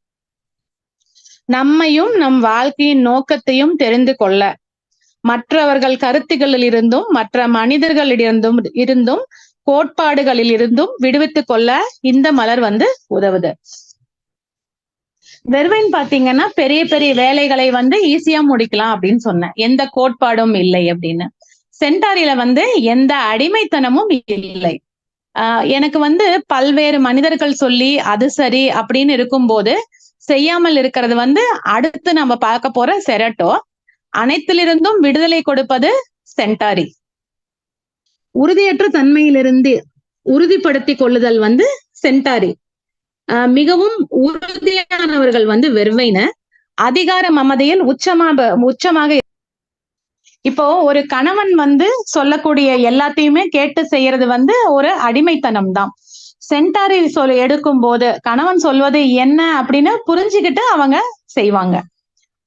நம்மையும் நம் வாழ்க்கையின் நோக்கத்தையும் தெரிந்து கொள்ள மற்றவர்கள் கருத்துகளில் இருந்தும் மற்ற மனிதர்களிடம் கோட்பாடுகளில் இருந்தும் விடுவித்துக் கொள்ள இந்த மலர் வந்து உதவுது. வெர்வைன் பாத்தீங்கன்னா பெரிய பெரிய வேலைகளை வந்து ஈஸியா முடிக்கலாம் அப்படின்னு சொன்னேன், எந்த கோட்பாடும் இல்லை அப்படின்னு. சென்டாரியில வந்து எந்த அடிமைத்தனமும் இல்லை. எனக்கு வந்து பல்வேறு மனிதர்கள் சொல்லி அது சரி அப்படின்னு இருக்கும்போது செய்யாமல் இருக்கிறது வந்து அடுத்து நம்ம பார்க்க போற செரட்டோ. அனைத்திலிருந்தும் விடுதலை கொடுப்பது சென்டாரி. உறுதியற்ற தன்மையிலிருந்து உறுதிப்படுத்திக் கொள்ளுதல் வந்து சென்டாரி. மிகவும் உறுதியானவர்கள் வந்து வெர்வைன. அதிகார மமதையில் உச்சமாக இப்போ ஒரு கணவன் வந்து சொல்லக்கூடிய எல்லாத்தையுமே கேட்டு செய்யறது வந்து ஒரு அடிமைத்தனம் தான். சென்டாரி எடுக்கும் போது கணவன் சொல்வது என்ன அப்படின்னு புரிஞ்சுக்கிட்டு அவங்க செய்வாங்க.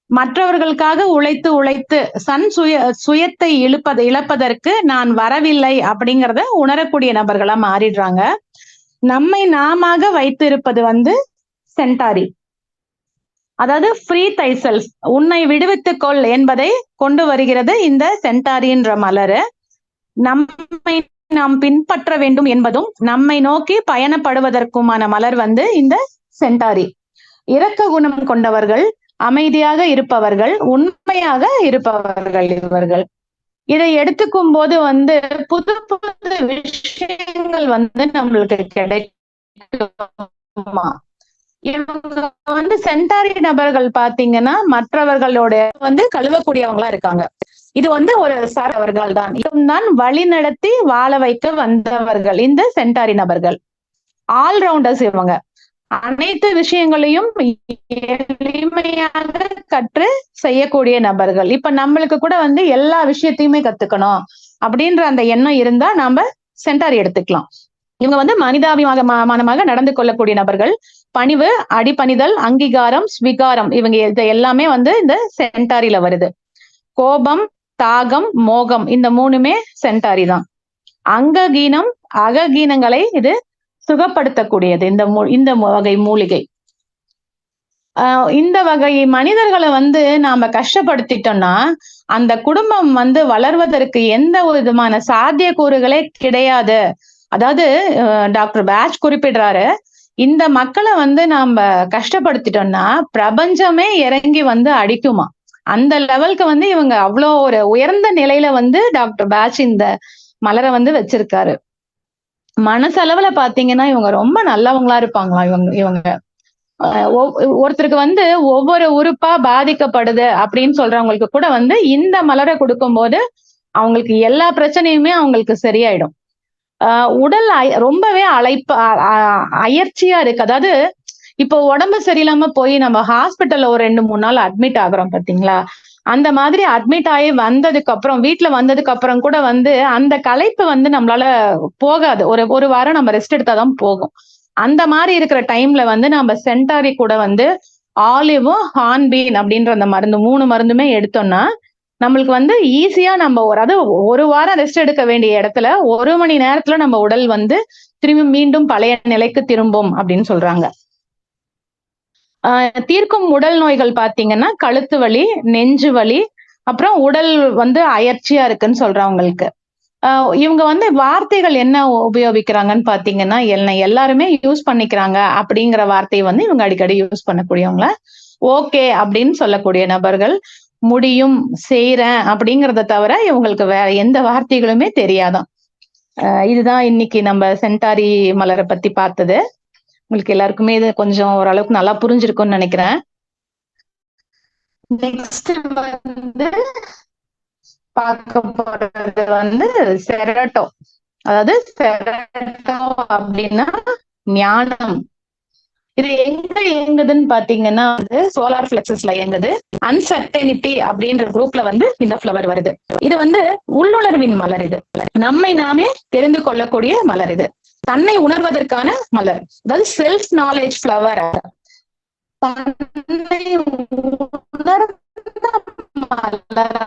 மற்றவர்களுக்காக உழைத்து உழைத்து சுயத்தை இழப்பதற்கு நான் வரவில்லை அப்படிங்கறத உணரக்கூடிய நபர்களா மாறிடுறாங்க. நம்மை நாம வைத்து இருப்பது வந்து சென்டாரி. அதாவது ஃப்ரீ தை செல்ஃப், உன்னை விடுவித்துக் கொள் என்பதை கொண்டு வருகிறது இந்த சென்டாரின்ற மலரு. நம்மை நாம் பின்பற்ற வேண்டும் என்பதும் நம்மை நோக்கி பயணப்படுவதற்குமான மலர் வந்து இந்த சென்டாரி. இரக்க குணம் கொண்டவர்கள், அமைதியாக இருப்பவர்கள், உண்மையாக இருப்பவர்கள் இவர்கள். இதை எடுத்துக்கும் போது வந்து புது புது விஷயங்கள் வந்து நம்மளுக்கு கிடைக்குமா. இவங்க வந்து சென்டாரி நபர்கள் பாத்தீங்கன்னா மற்றவர்களோட வந்து கழுவக்கூடியவங்களா இருக்காங்க. இது வந்து ஒரு அவர்கள் தான் வழி நடத்தி வாழ வைக்க வந்தவர்கள் இந்த சென்டாரி நபர்கள். ஆல்ரவுண்டர்ஸ் இவங்க. அனைத்து விஷயங்களையும் எளிமையாக கற்று செய்யக்கூடிய நபர்கள். இப்ப நம்மளுக்கு கூட வந்து எல்லா விஷயத்தையுமே கத்துக்கணும் அப்படின்ற அந்த எண்ணம் இருந்தா நாம சென்டாரி எடுத்துக்கலாம். இவங்க வந்து மனிதாபிமானமாக நடந்து கொள்ளக்கூடிய நபர்கள். பணிவு, அடிபணிதல், அங்கீகாரம், ஸ்வீகாரம், இவங்க இது எல்லாமே வந்து இந்த சென்டாரியில வருது. கோபம், தாகம், மோகம், இந்த மூணுமே சென்டாரி தான். அங்ககீனம், அககீனங்களை இது சுகப்படுத்தக்கூடியது இந்த வகை மூலிகை. இந்த வகை மனிதர்களை வந்து நாம கஷ்டப்படுத்திட்டோம்னா அந்த குடும்பம் வந்து வளர்வதற்கு எந்த விதமான சாத்தியக்கூறுகளே கிடையாது. அதாவது டாக்டர் பேட்ச் குறிப்பிடுறாரு, இந்த மக்களை வந்து நாம கஷ்டப்படுத்திட்டோம்னா பிரபஞ்சமே இறங்கி வந்து அடிக்குமா. அந்த லெவலுக்கு வந்து இவங்க அவ்வளோ ஒரு உயர்ந்த நிலையில வந்து டாக்டர் பேட்ச் இந்த மலரை வந்து வச்சிருக்காரு. மனசளவுல பாத்தீங்கன்னா இவங்க ரொம்ப நல்லவங்களா இருப்பாங்களா. இவங்க ஒருத்தருக்கு வந்து ஒவ்வொரு உறுப்பா பாதிக்கப்படுது அப்படின்னு சொல்றவங்களுக்கு கூட வந்து இந்த மலரை கொடுக்கும் போது அவங்களுக்கு எல்லா பிரச்சனையுமே அவங்களுக்கு சரியாயிடும். உடல் ரொம்பவே அயற்சியா இருக்கு. அதாவது இப்போ உடம்பு சரியில்லாம போய் நம்ம ஹாஸ்பிட்டல்ல ஒரு 2-3 நாள் அட்மிட் ஆகுறோம் பாத்தீங்களா. அந்த மாதிரி அட்மிட் ஆகி வந்ததுக்கு அப்புறம் வீட்டுல வந்ததுக்கு அப்புறம் கூட வந்து அந்த களைப்பு வந்து நம்மளால போகாது. ஒரு வாரம் நம்ம ரெஸ்ட் எடுத்தாதான் போகும். அந்த மாதிரி இருக்கிற டைம்ல வந்து நம்ம சென்டாரி கூட வந்து ஆலிவும் ஹார்ன்பீன் அப்படின்ற அந்த மருந்து 3 மருந்துமே எடுத்தோம்னா நம்மளுக்கு வந்து ஈஸியா நம்ம ஒரு வாரம் ரெஸ்ட் எடுக்க வேண்டிய இடத்துல 1 மணி நேரத்துல நம்ம உடல் வந்து திரும்பி மீண்டும் பழைய நிலைக்கு திரும்பும் அப்படின்னு சொல்றாங்க. தீர்க்கும் உடல் நோய்கள் பாத்தீங்கன்னா கழுத்து வலி, நெஞ்சு வலி, அப்புறம் உடல் வந்து அயற்சியா இருக்குன்னு சொல்றவங்களுக்கு. இவங்க வந்து வார்த்தைகள் என்ன உபயோகிக்கிறாங்கன்னு பாத்தீங்கன்னா எல்லாருமே யூஸ் பண்ணிக்கிறாங்க அப்படிங்கிற வார்த்தையை வந்து இவங்க அடிக்கடி யூஸ் பண்ணக்கூடியவங்கள. ஓகே அப்படின்னு சொல்லக்கூடிய நபர்கள். முடியும், செய்யறேன் அப்படிங்கறத தவிர இவங்களுக்கு வேற எந்த வார்த்தைகளுமே தெரியாதான். இதுதான் இன்னைக்கு நம்ம சென்டாரி மலரை பத்தி பார்த்தது. உங்களுக்கு எல்லாருக்குமே இது கொஞ்சம் ஓரளவுக்கு நல்லா புரிஞ்சிருக்கும்னு நினைக்கிறேன். நெக்ஸ்ட் வந்து பார்க்க போறது வந்து செரட்டோ. அதாவது செரட்டோ அப்படின்னா ஞானம். இது எங்க இயங்குதுன்னு பாத்தீங்கன்னா வந்து சோலார் பிளெக்ஸஸ்ல இயங்குது. அன்சர்டனிட்டி அப்படின்ற குரூப்ல வந்து இந்த ஃபிளவர் வருது. இது வந்து உள்ளுணர்வின் மலர். இது நம்மை நாமே தெரிந்து கொள்ளக்கூடிய மலர். இது தன்னை உணர்வதற்கான மலர். அதாவது செல்ஃப் நாலேஜ் ஃபிளவர். தன்னை உணர்ந்த மலர்.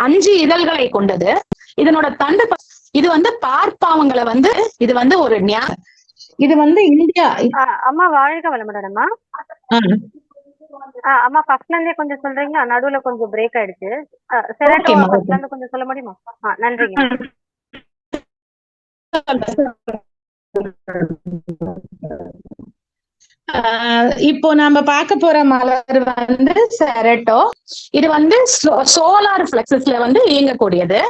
அஞ்சு இதழ்களை கொண்டது. இதனோட தண்டு இது வந்து பார்ப்பாவங்களை வந்து இது வந்து ஒரு இது வந்து இந்தியா. அம்மா வாழ்க வளமுடன்மா. அம்மா ஃபர்ஸ்ட்ல இருந்தே கொஞ்சம் சொல்றீங்களா? நடுவுல கொஞ்சம் பிரேக் ஆயிடுச்சு. செரட்டோ ஃபர்ஸ்ட்ல இருந்து கொஞ்சம் சொல்ல முடியுமா? நன்றிங்க. இப்போ நாம பார்க்க போற மலர் வந்து செரட்டோ. இது வந்து சோலார் பிளெக்ஸஸ்ல வந்து இயங்கக்கூடியது.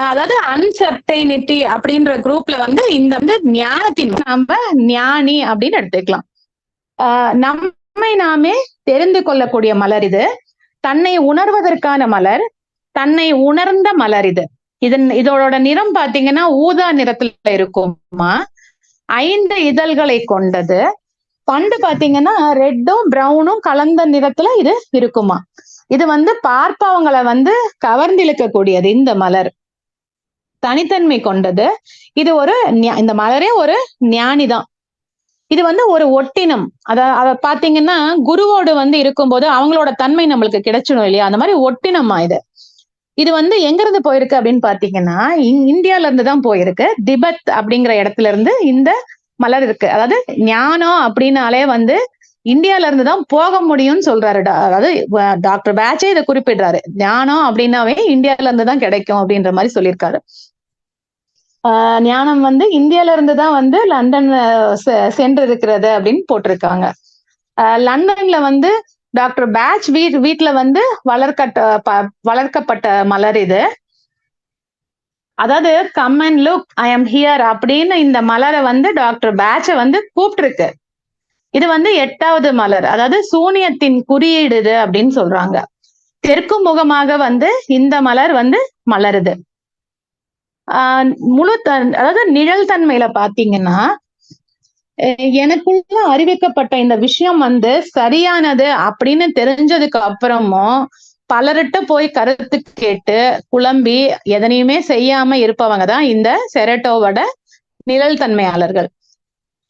அதாவது அன்சர்டைனிட்டி அப்படின்ற குரூப்ல வந்து இந்த வந்து ஞானத்தின் நம்ம ஞானி அப்படின்னு எடுத்துக்கலாம். நம்மை நாமே தெரிந்து கொள்ளக்கூடிய மலர் இது. தன்னை உணர்வதற்கான மலர், தன்னை உணர்ந்த மலர் இது. இதோட நிறம் பாத்தீங்கன்னா ஊதா நிறத்துல இருக்குமா. 5 இதழ்களை கொண்டது. பண்டு பாத்தீங்கன்னா ரெட்டும் பிரவுனும் கலந்த நிறத்துல இது இருக்குமா. இது வந்து பார்ப்பவங்களை வந்து கவர்ந்திழுக்கக்கூடியது இந்த மலர். தனித்தன்மை கொண்டது. இது இந்த மலரே ஒரு ஞானிதான். இது வந்து ஒரு ஒட்டினம். அத பாத்தீங்கன்னா குருவோடு வந்து இருக்கும்போது அவங்களோட தன்மை நம்மளுக்கு கிடைச்சிடும் இல்லையா, அந்த மாதிரி ஒட்டினமா இது. இது வந்து எங்க இருந்து போயிருக்கு அப்படின்னு பாத்தீங்கன்னா இந்தியால இருந்து தான் போயிருக்கு. திபெத் அப்படிங்கிற இடத்துல இருந்து இந்த மலர் இருக்கு. அதாவது ஞானம் அப்படின்னாலே வந்து இந்தியால இருந்து தான் போக முடியும்னு சொல்றாரு. அதாவது டாக்டர் பேட்சே இதை குறிப்பிடுறாரு. ஞானம் அப்படின்னாவே இந்தியால இருந்து தான் கிடைக்கும் அப்படின்ற மாதிரி சொல்லியிருக்காரு. ஞானம் வந்து இந்தியால இருந்து தான் வந்து லண்டன் சென்று இருக்கிறது அப்படின்னு போட்டிருக்காங்க. லண்டன்ல வந்து டாக்டர் பேட்ச் வீட்டுல வந்து வளர்க்கப்பட்ட மலர் இது. அதாவது come and look, I am here அப்படின்னு இந்த மலரை வந்து டாக்டர் பேட்ச வந்து கூப்பிட்டு. இது வந்து 8வது மலர். அதாவது சூனியத்தின் குறியீடு இது அப்படின்னு சொல்றாங்க. தெற்கு முகமாக வந்து இந்த மலர் வந்து மலருது. அதாவது நிழல் தன்மையில பாத்தீங்கன்னா எனக்குள்ள அறிவிக்கப்பட்ட இந்த விஷயம் வந்து சரியானது அப்படின்னு தெரிஞ்சதுக்கு அப்புறமும் பலர்கிட்ட போய் கருத்து கேட்டு குழம்பி எதனையுமே செய்யாம இருப்பவங்க தான் இந்த செரட்டோவோட நிழல் தன்மையாளர்கள்.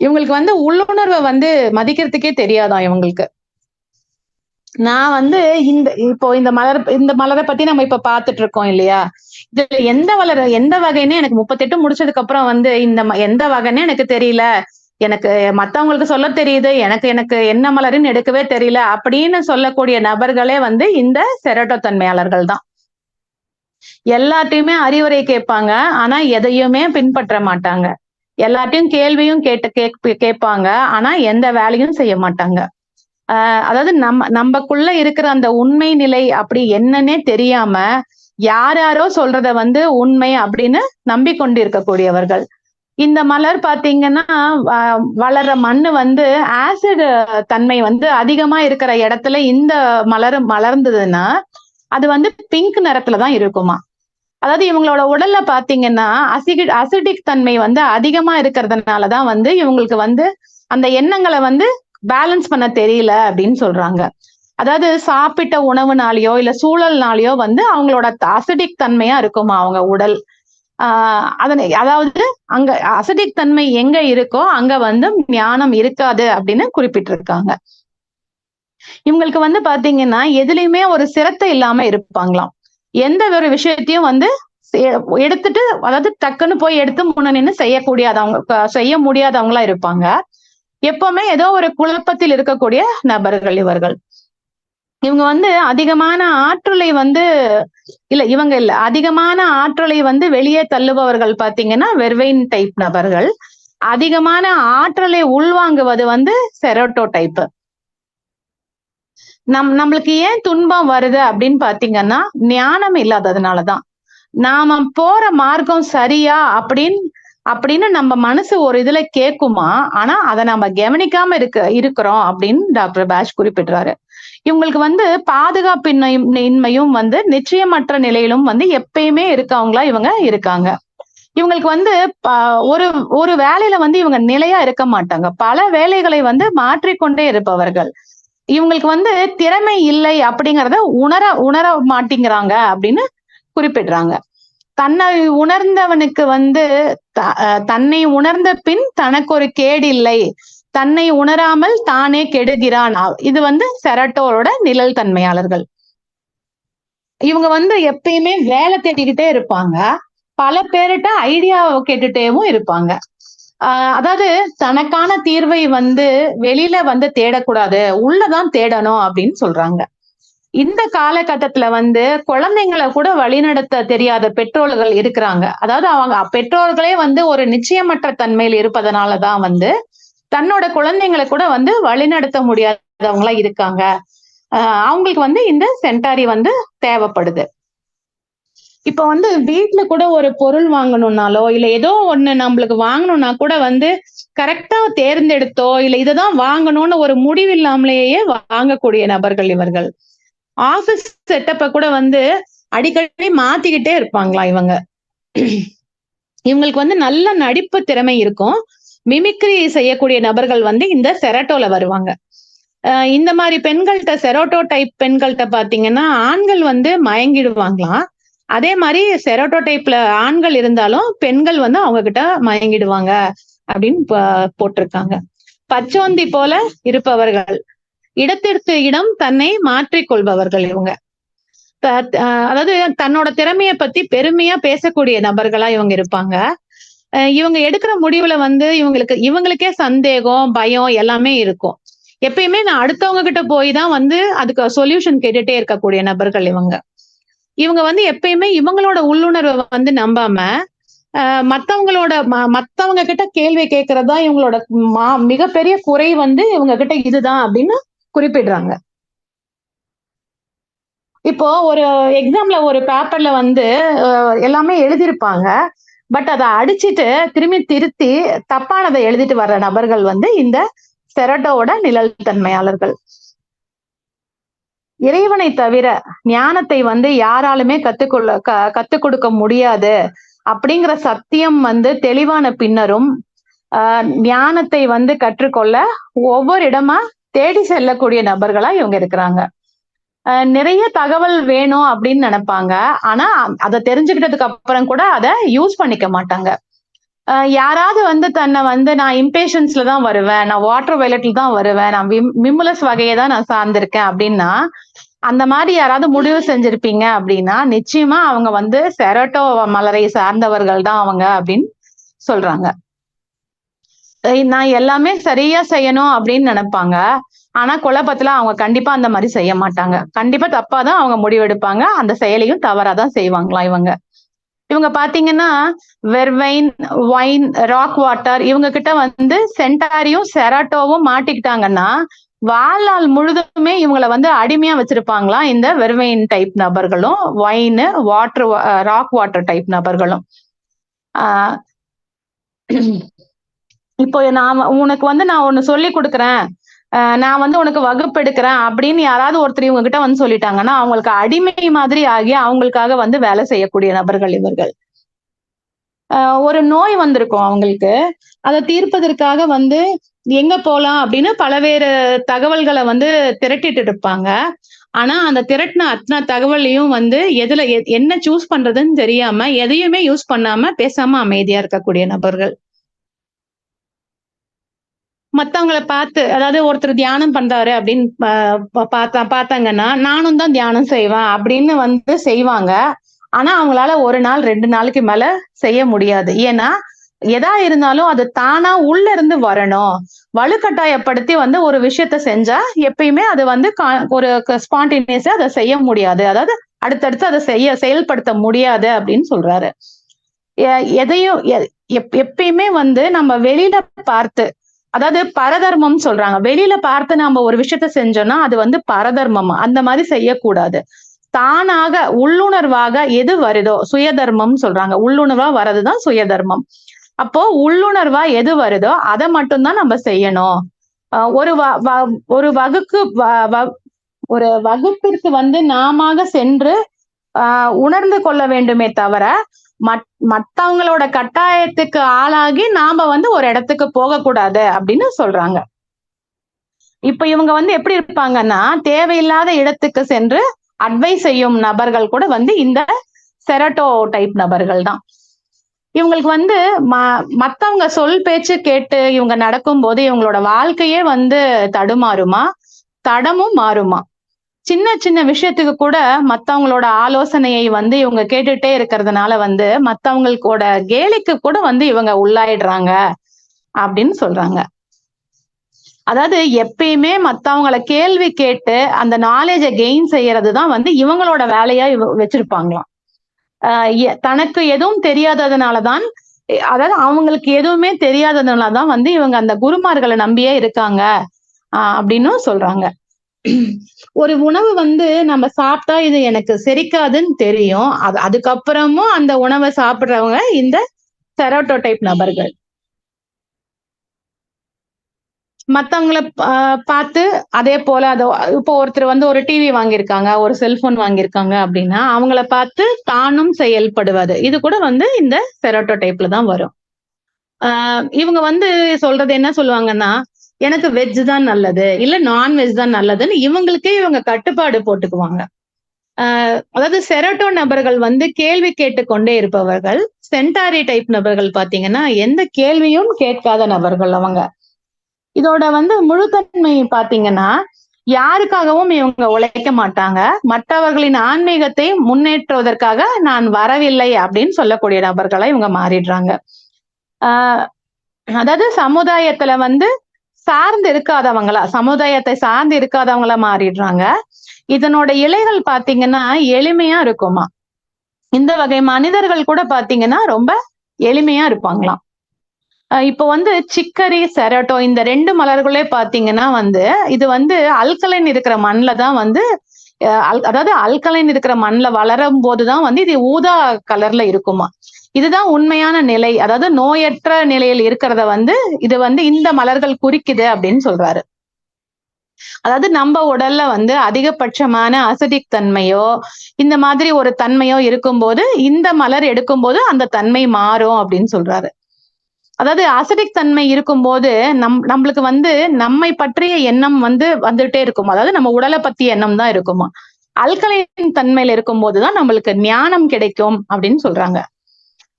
இவங்களுக்கு வந்து உள்ளுணர்வை வந்து மதிக்கிறதுக்கே தெரியாதான் இவங்களுக்கு. நான் வந்து இப்போ இந்த மலரை பத்தி நம்ம இப்ப பாத்துட்டு இருக்கோம் இல்லையா, இதுல எந்த வகைன்னு எனக்கு 38 முடிச்சதுக்கு அப்புறம் வந்து எந்த வகைன்னு எனக்கு தெரியல, எனக்கு மத்தவங்களுக்கு சொல்ல தெரியுது, எனக்கு என்ன மலருன்னு எடுக்கவே தெரியல அப்படின்னு சொல்லக்கூடிய நபர்களே வந்து இந்த செரட்டோ தன்மையாளர்கள் தான். எல்லாத்தையுமே அறிவுரை கேட்பாங்க, ஆனா எதையுமே பின்பற்ற மாட்டாங்க. எல்லாத்தையும் கேள்வியும் கேட்பாங்க, ஆனா எந்த வேலையும் செய்ய மாட்டாங்க. அதாவது நமக்குள்ள இருக்கிற அந்த உண்மை நிலை அப்படி என்னன்னே தெரியாம யாரோ சொல்றத வந்து உண்மை அப்படின்னு நம்பிக்கொண்டு இருக்கக்கூடியவர்கள். இந்த மலர் பாத்தீங்கன்னா வளர்ற மண்ணு வந்து ஆசிட் தன்மை வந்து அதிகமா இருக்கிற இடத்துல இந்த மலர் மலர்ந்ததுன்னா அது வந்து பிங்க் நிறத்துலதான் இருக்குமா. அதாவது இவங்களோட உடல்ல பாத்தீங்கன்னா அசிடிக் தன்மை வந்து அதிகமா இருக்கிறதுனாலதான் வந்து இவங்களுக்கு வந்து அந்த எண்ணங்களை வந்து பேலன்ஸ் பண்ண தெரியல அப்படின்னு சொல்றாங்க. அதாவது சாப்பிட்ட உணவுனாலயோ இல்ல சூழல்னாலயோ வந்து அவங்களோட அசிடிக் தன்மையா இருக்குமா அவங்க உடல். அதாவது அங்க அசிடிக் தன்மை எங்க இருக்கோ அங்க வந்து ஞானம் இருக்காது அப்படின்னு குறிப்பிட்டிருக்காங்க. இவங்களுக்கு வந்து பாத்தீங்கன்னா எதுலயுமே ஒரு சிரத்தை இல்லாம இருப்பாங்களாம். எந்த ஒரு விஷயத்தையும் வந்து எடுத்துட்டு அதாவது டக்குன்னு போய் எடுத்து முன்ன நின்று செய்ய முடியாதவங்களா இருப்பாங்க. எப்பவுமே ஏதோ ஒரு குழப்பத்தில் இருக்கக்கூடிய நபர்கள் இவர்கள். இவங்க வந்து அதிகமான ஆற்றலை வந்து அதிகமான ஆற்றலை வந்து வெளியே தள்ளுபவர்கள் பாத்தீங்கன்னா வெர்வைன் டைப் நபர்கள். அதிகமான ஆற்றலை உள்வாங்குவது வந்து செரோட்டோ டைப். நம்மளுக்கு ஏன் துன்பம் வருது அப்படின்னு பாத்தீங்கன்னா ஞானம் இல்லாததுனாலதான். நாம போற மார்க்கம் சரியா அப்படின்னு நம்ம மனசு ஒரு இதுல கேக்குமா, ஆனா அதை நம்ம கவனிக்காம இருக்கிறோம் அப்படின்னு டாக்டர் பேட்ச் குறிப்பிடுறாரு. இவங்களுக்கு வந்து பாதுகாப்பின்மையும் வந்து நிச்சயமற்ற நிலையிலும் வந்து எப்பயுமே இருக்கவங்களா இவங்க இருக்காங்க. இவங்களுக்கு வந்து ஒரு வேலையில வந்து இவங்க நிலையா இருக்க மாட்டாங்க. பல வேலைகளை வந்து மாற்றிக்கொண்டே இருப்பவர்கள். இவங்களுக்கு வந்து திறமை இல்லை அப்படிங்கறத உணர மாட்டேங்கிறாங்க அப்படின்னு குறிப்பிடுறாங்க. தன்னை உணர்ந்தவனுக்கு வந்து தன்னை உணர்ந்த பின் தனக்கு ஒரு கேடு இல்லை, தன்னை உணராமல் தானே கெடுகிறான். இது வந்து செரட்டோரோட நிழல் தன்மையாளர்கள். இவங்க வந்து எப்பயுமே வேலை தேடிக்கிட்டே இருப்பாங்க. பல பேர்கிட்ட ஐடியா கேட்டுட்டேவும் இருப்பாங்க. அதாவது தனக்கான தீர்வை வந்து வெளியில வந்து தேடக்கூடாது, உள்ளதான் தேடணும் அப்படின்னு சொல்றாங்க. இந்த காலகட்டத்துல வந்து குழந்தைங்களை கூட வழிநடத்த தெரியாத பெற்றோர்கள் இருக்கிறாங்க. அதாவது அவங்க பெற்றோர்களே வந்து ஒரு நிச்சயமற்ற தன்மையில் இருப்பதனாலதான் வந்து தன்னோட குழந்தைங்களை கூட வந்து வழிநடத்த முடியாதவங்களா இருக்காங்க. அவங்களுக்கு வந்து இந்த சென்டாரி வந்து தேவைப்படுது. இப்ப வந்து வீட்ல கூட ஒரு பொருள் வாங்கணும்னாலோ, இல்ல ஏதோ ஒண்ணு நம்மளுக்கு வாங்கணும்னா கூட வந்து கரெக்ட்டா தேர்ந்தெடுத்தோ, இல்ல இததான் வாங்கணும்னு ஒரு முடிவில்லாமலேயே வாங்கக்கூடிய நபர்கள் இவர்கள். ஆஃபீஸ் செட்டப்ப கூட வந்து அடிக்கடி மாத்திக்கிட்டே இருப்பாங்களாம் இவங்க. இவங்களுக்கு வந்து நல்ல நடிப்பு திறமை இருக்கும். மிமிக்ரி செய்யக்கூடிய நபர்கள் வந்து இந்த செரட்டோல வருவாங்க. இந்த மாரி பெண்கள்ட்ட செரோட்டோ டைப் பெண்கள்ட்ட பார்த்தீங்கன்னா, ஆண்கள் வந்து மயங்கிடுவாங்களாம். அதே மாரி செரோட்டோ டைப்ல ஆண்கள் இருந்தாலும், பெண்கள் வந்து அவங்க கிட்ட மயங்கிடுவாங்க அப்படின்னு போட்டிருக்காங்க. பச்சோந்தி போல இருப்பவர்கள். இடத்திற்கு இடம் தன்னை மாற்றிக் கொள்பவர்கள் இவங்க. த அதாவது தன்னோட திறமைய பத்தி பெருமையா பேசக்கூடிய நபர்களா இவங்க இருப்பாங்க. இவங்க எடுக்கிற முடிவுல வந்து இவங்களுக்கே சந்தேகம், பயம் எல்லாமே இருக்கும். எப்பயுமே நான் அடுத்தவங்க கிட்ட போய் தான் வந்து அதுக்கு சொல்யூஷன் கேட்டுட்டே இருக்கக்கூடிய நபர்கள் இவங்க. இவங்க வந்து எப்பயுமே இவங்களோட உள்ளுணர்வ வந்து நம்பாம, மத்தவங்களோட மத்தவங்க கிட்ட கேள்வி கேட்கிறது தான் இவங்களோட மிகப்பெரிய குறை வந்து இவங்க கிட்ட இதுதான் அப்படின்னு குறிப்பிடுறாங்க. இப்போ ஒரு எக்ஸாம்ல ஒரு பேப்பர்ல வந்து எல்லாமே எழுதியிருப்பாங்க. பட் அத அடிச்சுட்டு திரும்பி திருத்தி தப்பானத எழுதிட்டு வர்ற நபர்கள் வந்து இந்த செரட்டோவோட நிழல் தன்மையாளர்கள். இறைவனை தவிர ஞானத்தை வந்து யாராலுமே கத்துக் கொடுக்க முடியாது அப்படிங்கிற சத்தியம் வந்து தெளிவான பின்னரும் ஞானத்தை வந்து கற்றுக்கொள்ள ஒவ்வொரு இடமா தேடி செல்லக்கூடிய நபர்களா இவங்க இருக்கிறாங்க. நிறைய தகவல் வேணும் அப்படின்னு நினைப்பாங்க. ஆனா அதை தெரிஞ்சுக்கிட்டதுக்கு அப்புறம் கூட அதை யூஸ் பண்ணிக்க மாட்டாங்க. யாராவது வந்து தன்னை வந்து நான் இம்பேஷன்ஸ்ல தான் வருவேன், நான் வாட்டர் வயலட்ல தான் வருவேன், நான் மிமுலஸ் வகையை தான் நான் சார்ந்திருக்கேன் அப்படின்னா, அந்த மாதிரி யாராவது முடிவு செஞ்சிருப்பீங்க அப்படின்னா நிச்சயமா அவங்க வந்து செரட்டோ மலரை சார்ந்தவர்கள் தான் அவங்க அப்படின்னு சொல்றாங்க. நான் எல்லாமே சரியா செய்யணும் அப்படின்னு நினைப்பாங்க. ஆனா குழப்பத்துல அவங்க கண்டிப்பா அந்த மாதிரி செய்ய மாட்டாங்க. கண்டிப்பா தப்பாதான் அவங்க முடிவெடுப்பாங்க. அந்த செயலையும் தவறாதான் செய்வாங்களாம் இவங்க. இவங்க பாத்தீங்கன்னா வெர்வைன், ஒயின், ராக் வாட்டர் இவங்க கிட்ட வந்து சென்டாரியும் செராட்டோவும் மாட்டிக்கிட்டாங்கன்னா வாழ்நாள் முழுதுமே இவங்களை வந்து அடிமையா வச்சிருப்பாங்களாம் இந்த வெர்வைன் டைப் நபர்களும், wine, water, rock water type நபர்களும். ஆஹ் இப்போ உனக்கு வந்து நான் ஒண்ணு சொல்லி கொடுக்குறேன், நான் வந்து உனக்கு வகுப்பு எடுக்கிறேன் அப்படின்னு யாராவது ஒருத்தர் இவங்க கிட்ட வந்து சொல்லிட்டாங்கன்னா அவங்களுக்கு அடிமை மாதிரி ஆகி அவங்களுக்காக வந்து வேலை செய்யக்கூடிய நபர்கள் இவர்கள். ஒரு நோய் வந்திருக்கும் அவங்களுக்கு. அதை தீர்ப்பதற்காக வந்து எங்க போலாம் அப்படின்னு பலவேறு தகவல்களை வந்து திரட்டிட்டு இருப்பாங்க. ஆனா அந்த திரட்டின அத்தனை தகவலையும் வந்து எதுல என்ன சூஸ் பண்றதுன்னு தெரியாம எதையுமே யூஸ் பண்ணாம பேசாம அமைதியா இருக்கக்கூடிய நபர்கள். மத்தவங்கள பார்த்து, அதாவது ஒருத்தர் தியானம் பண்றாரு அப்படின்னு பார்த்தாங்கன்னா, நானும் தான் தியானம் செய்வேன் அப்படின்னு வந்து செய்வாங்க. ஆனா அவங்களால 1 நாள் 2 நாளைக்கு மேல செய்ய முடியாது. ஏன்னா, எதா இருந்தாலும் அது தானா உள்ள இருந்து வரணும். வலுக்கட்டாயப்படுத்தி வந்து ஒரு விஷயத்த செஞ்சா எப்பயுமே அது வந்து ஒரு ஸ்பான்டேனியஸா அதை செய்ய முடியாது. அதாவது அடுத்தடுத்து அதை செயல்படுத்த முடியாது அப்படின்னு சொல்றாரு. எதையும் எப்பயுமே வந்து நம்ம வெளியில பார்த்து, அதாவது பரதர்மம் சொல்றாங்க. வெளியில பார்த்து நாம ஒரு விஷயத்த செஞ்சோம்னா அது வந்து பரதர்மம். அந்த மாதிரி செய்யக்கூடாது. தானாக உள்ளுணர்வாக எது வருதோ சுயதர்மம் சொல்றாங்க. உள்ளுணர்வா வர்றதுதான் சுயதர்மம். அப்போ உள்ளுணர்வா எது வருதோ அதை மட்டும்தான் நம்ம செய்யணும். ஒரு ஒரு வகுப்பிற்கு வந்து நாமாக சென்று உணர்ந்து கொள்ள வேண்டுமே தவிர மத்தவங்களோட கட்டாயத்துக்கு ஆளாகி நாம வந்து ஒரு இடத்துக்கு போகக்கூடாது அப்படின்னு சொல்றாங்க. இப்ப இவங்க வந்து எப்படி இருப்பாங்கன்னா தேவையில்லாத இடத்துக்கு சென்று அட்வைஸ் செய்யும் நபர்கள் கூட வந்து இந்த செரட்டோ டைப் நபர்கள் தான். இவங்களுக்கு வந்து மத்தவங்க சொல் பேச்சு கேட்டு இவங்க நடக்கும்போது இவங்களோட வாழ்க்கையே வந்து தடுமாறுமா, தடமும் மாறுமா. சின்ன சின்ன விஷயத்துக்கு கூட மத்தவங்களோட ஆலோசனையை வந்து இவங்க கேட்டுட்டே இருக்கிறதுனால வந்து மத்தவங்களோட கேலிக்கு கூட வந்து இவங்க உள்ளாயிடுறாங்க அப்படின்னு சொல்றாங்க. அதாவது எப்பயுமே மத்தவங்கள கேள்வி கேட்டு அந்த நாலேஜை கெயின் செய்யறதுதான் வந்து இவங்களோட வேலையா வச்சிருப்பாங்களாம். தனக்கு எதுவும் தெரியாததுனாலதான், அதாவது அவங்களுக்கு எதுவுமே தெரியாததுனாலதான் வந்து இவங்க அந்த குருமார்களை நம்பியே இருக்காங்க அப்படின்னு சொல்றாங்க. ஒரு உணவு வந்து நம்ம சாப்பிட்டா இது எனக்கு செரிக்காதுன்னு தெரியும். அதுக்கப்புறமும் அந்த உணவ சாப்பிடுறவங்க இந்த செரோட்டோடைப் நபர்கள். மத்தவங்கள பார்த்து அதே போல இப்போ ஒருத்தர் வந்து ஒரு டிவி வாங்கியிருக்காங்க, ஒரு செல்போன் வாங்கியிருக்காங்க அப்படின்னா, அவங்கள பார்த்து தானும் செயல்படுவது. இது கூட வந்து இந்த செரோட்டோடைப்ல தான் வரும். இவங்க வந்து சொல்றது என்ன சொல்லுவாங்கன்னா, எனக்கு வெஜ் தான் நல்லது, இல்ல நான்வெஜ் தான் நல்லதுன்னு இவங்களுக்கே இவங்க கட்டுப்பாடு போட்டுக்குவாங்க. அதாவது செரோட்டோ நபர்கள் வந்து கேள்வி கேட்டுக்கொண்டே இருப்பவர்கள். சென்டாரி டைப் நபர்கள் பார்த்தீங்கன்னா, எந்த கேள்வியும் கேட்காத நபர்கள் அவங்க. இதோட வந்து முழுத்தன்மை பார்த்தீங்கன்னா, யாருக்காகவும் இவங்க உழைக்க மாட்டாங்க. மற்றவர்களின் ஆன்மீகத்தை முன்னேற்றுவதற்காக நான் வரவில்லை அப்படின்னு சொல்லக்கூடிய நபர்களா இவங்க மாறிடுறாங்க. ஆ அதாவது சமுதாயத்துல வந்து சமுதாயத்தை சார்ந்து இருக்காதவங்களா மாறிடுறாங்க. இதனோட இலைகள் பார்த்தீங்கன்னா, எளிமையா இருக்குமாம். இந்த வகை மனிதர்கள் கூட பார்த்தீங்கன்னா, ரொம்ப எளிமையா இருப்பாங்களாம். இப்போ வந்து சிக்கரி, செரட்டோ இந்த 2 மலர்களே பார்த்தீங்கன்னா வந்து, இது வந்து அல்கலைன் இருக்கிற மண்ல தான் வந்து அதாவது அல்கலைன் இருக்கிற மண்ல வளரும்போது தான் வந்து இது ஊதா கலர்ல இருக்குமாம். இதுதான் உண்மையான நிலை. அதாவது நோயற்ற நிலையில் இருக்கிறத வந்து, இது வந்து இந்த மலர்கள் குறிக்குது அப்படின்னு சொல்றாரு. அதாவது நம்ம உடல்ல வந்து அதிகபட்சமான அசிடிக் தன்மையோ, இந்த மாதிரி ஒரு தன்மையோ இருக்கும்போது, இந்த மலர் எடுக்கும்போது அந்த தன்மை மாறும் அப்படின்னு சொல்றாரு. அதாவது அசிடிக் தன்மை இருக்கும்போது, நம்மளுக்கு வந்து நம்மை பற்றிய எண்ணம் வந்து வந்துட்டே இருக்கும். அதாவது நம்ம உடல பத்திய எண்ணம் தான் இருக்குமா. அல்கலைன் தன்மையில இருக்கும்போது தான் நம்மளுக்கு ஞானம் கிடைக்கும் அப்படின்னு சொல்றாங்க.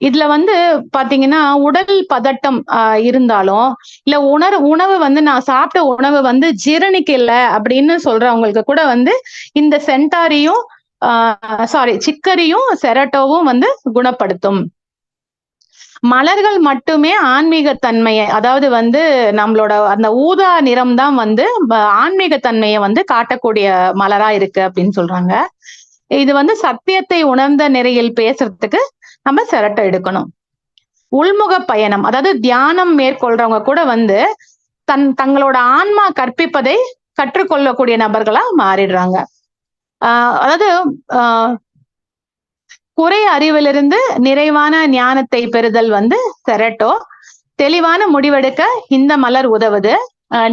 இதுல வந்து பாத்தீங்கன்னா, உடல் பதட்டம் இருந்தாலும், இல்ல உணவு வந்து நான் சாப்பிட்ட உணவு வந்து ஜீரணிக்கல அப்படின்னு சொல்றவங்களுக்கு கூட வந்து இந்த சென்டாரியும் சிக்கரியும், செரட்டோவும் வந்து குணப்படுத்தும். மலர்கள் மட்டுமே ஆன்மீக தன்மையை அதாவது வந்து நம்மளோட அந்த ஊதா நிறம் தான் வந்து ஆன்மீக தன்மையை வந்து காட்டக்கூடிய மலரா இருக்கு அப்படின்னு சொல்றாங்க. இது வந்து சத்தியத்தை உணர்ந்த நிலையில் பேசுறதுக்கு நம்ம செரட்டை எடுக்கணும். உள்முக பயணம் அதாவது தியானம் மேற்கொள்றவங்க கூட வந்து தங்களோட ஆன்மா கற்பிப்பதை கற்றுக்கொள்ளக்கூடிய நபர்களா மாறிடுறாங்க. அதாவது குறை அறிவிலிருந்து நிறைவான ஞானத்தை பெறுதல் வந்து செரட்டோ. தெளிவான முடிவெடுக்க இந்த மலர் உதவுது.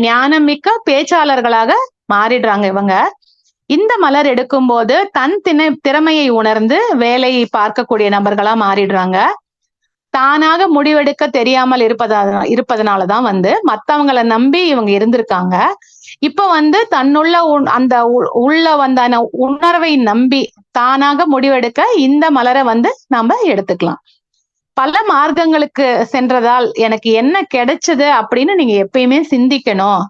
ஞானமிக்க பேச்சாளர்களாக மாறிடுறாங்க இவங்க. இந்த மலர் எடுக்கும்போது தன் திறமையை உணர்ந்து வேலை பார்க்கக்கூடிய நபர்களா மாறிடுறாங்க. தானாக முடிவெடுக்க தெரியாமல் இருப்பதனாலதான் வந்து மத்தவங்களை நம்பி இவங்க இருந்திருக்காங்க. இப்ப வந்து தன்னுள்ள அந்த உள்ள வந்தான உணர்வை நம்பி தானாக முடிவெடுக்க இந்த மலரை வந்து நாம எடுத்துக்கலாம். பல மார்க்கங்களுக்கு சென்றதால் எனக்கு என்ன கிடைச்சது அப்படின்னு நீங்க எப்பயுமே சிந்திக்கணும்.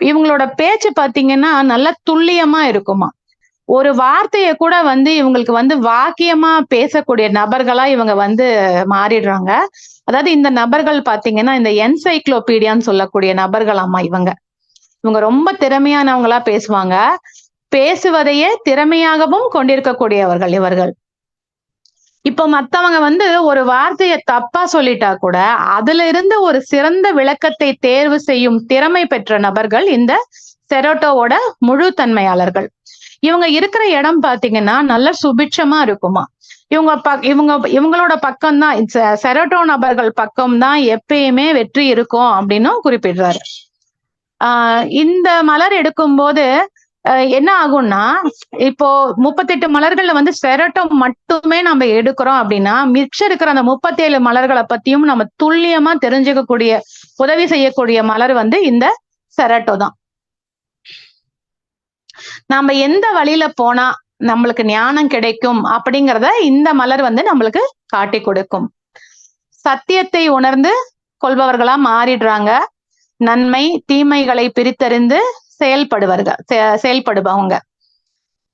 இவங்களோட பேச்சு பாத்தீங்கன்னா நல்லா துல்லியமா இருக்குமா. ஒரு வார்த்தைய கூட வந்து இவங்களுக்கு வந்து வாக்கியமா பேசக்கூடிய நபர்களா இவங்க வந்து மாறிடுறாங்க. அதாவது இந்த நபர்கள் பாத்தீங்கன்னா இந்த என்சைக்ளோபீடியான்னு சொல்லக்கூடிய நபர்களாமா இவங்க. இவங்க ரொம்ப திறமையானவங்களா பேசுவாங்க. பேசுவதையே திறமையாகவும் கொண்டிருக்கக்கூடியவர்கள் இவர்கள். இப்போ மத்தவங்க வந்து ஒரு வார்த்தையை தப்பா சொல்லிட்டா கூட அதுல இருந்து ஒரு சிறந்த விளக்கத்தை தேர்வு செய்யும் திறமை பெற்ற நபர்கள் இந்த செரோட்டோவோட முழு தன்மையாளர்கள். இவங்க இருக்கிற இடம் பாத்தீங்கன்னா நல்ல சுபிட்சமா இருக்குமா. இவங்களோட பக்கம் தான் செரோட்டோ நபர்கள் பக்கம் தான் எப்பயுமே வெற்றி இருக்கும் அப்படின்னு குறிப்பிடுறாரு. இந்த மலர் எடுக்கும்போது என்ன ஆகும்னா, இப்போ 38 மலர்கள்ல வந்து செரட்டோ மட்டுமே நம்ம எடுக்கிறோம் அப்படின்னா, மிச்சம் இருக்கிற அந்த 37 மலர்களை பத்தியும் நம்ம துல்லியமா தெரிஞ்சுக்கக்கூடிய உதவி செய்யக்கூடிய மலர் வந்து இந்த செரட்டோ தான். நாம எந்த வழியில போனா நம்மளுக்கு ஞானம் கிடைக்கும் அப்படிங்கிறத இந்த மலர் வந்து நம்மளுக்கு காட்டி கொடுக்கும். சத்தியத்தை உணர்ந்து கொள்பவர்களா மாறிடுறாங்க. நன்மை தீமைகளை பிரித்தறிந்து செயல்படுபவங்க.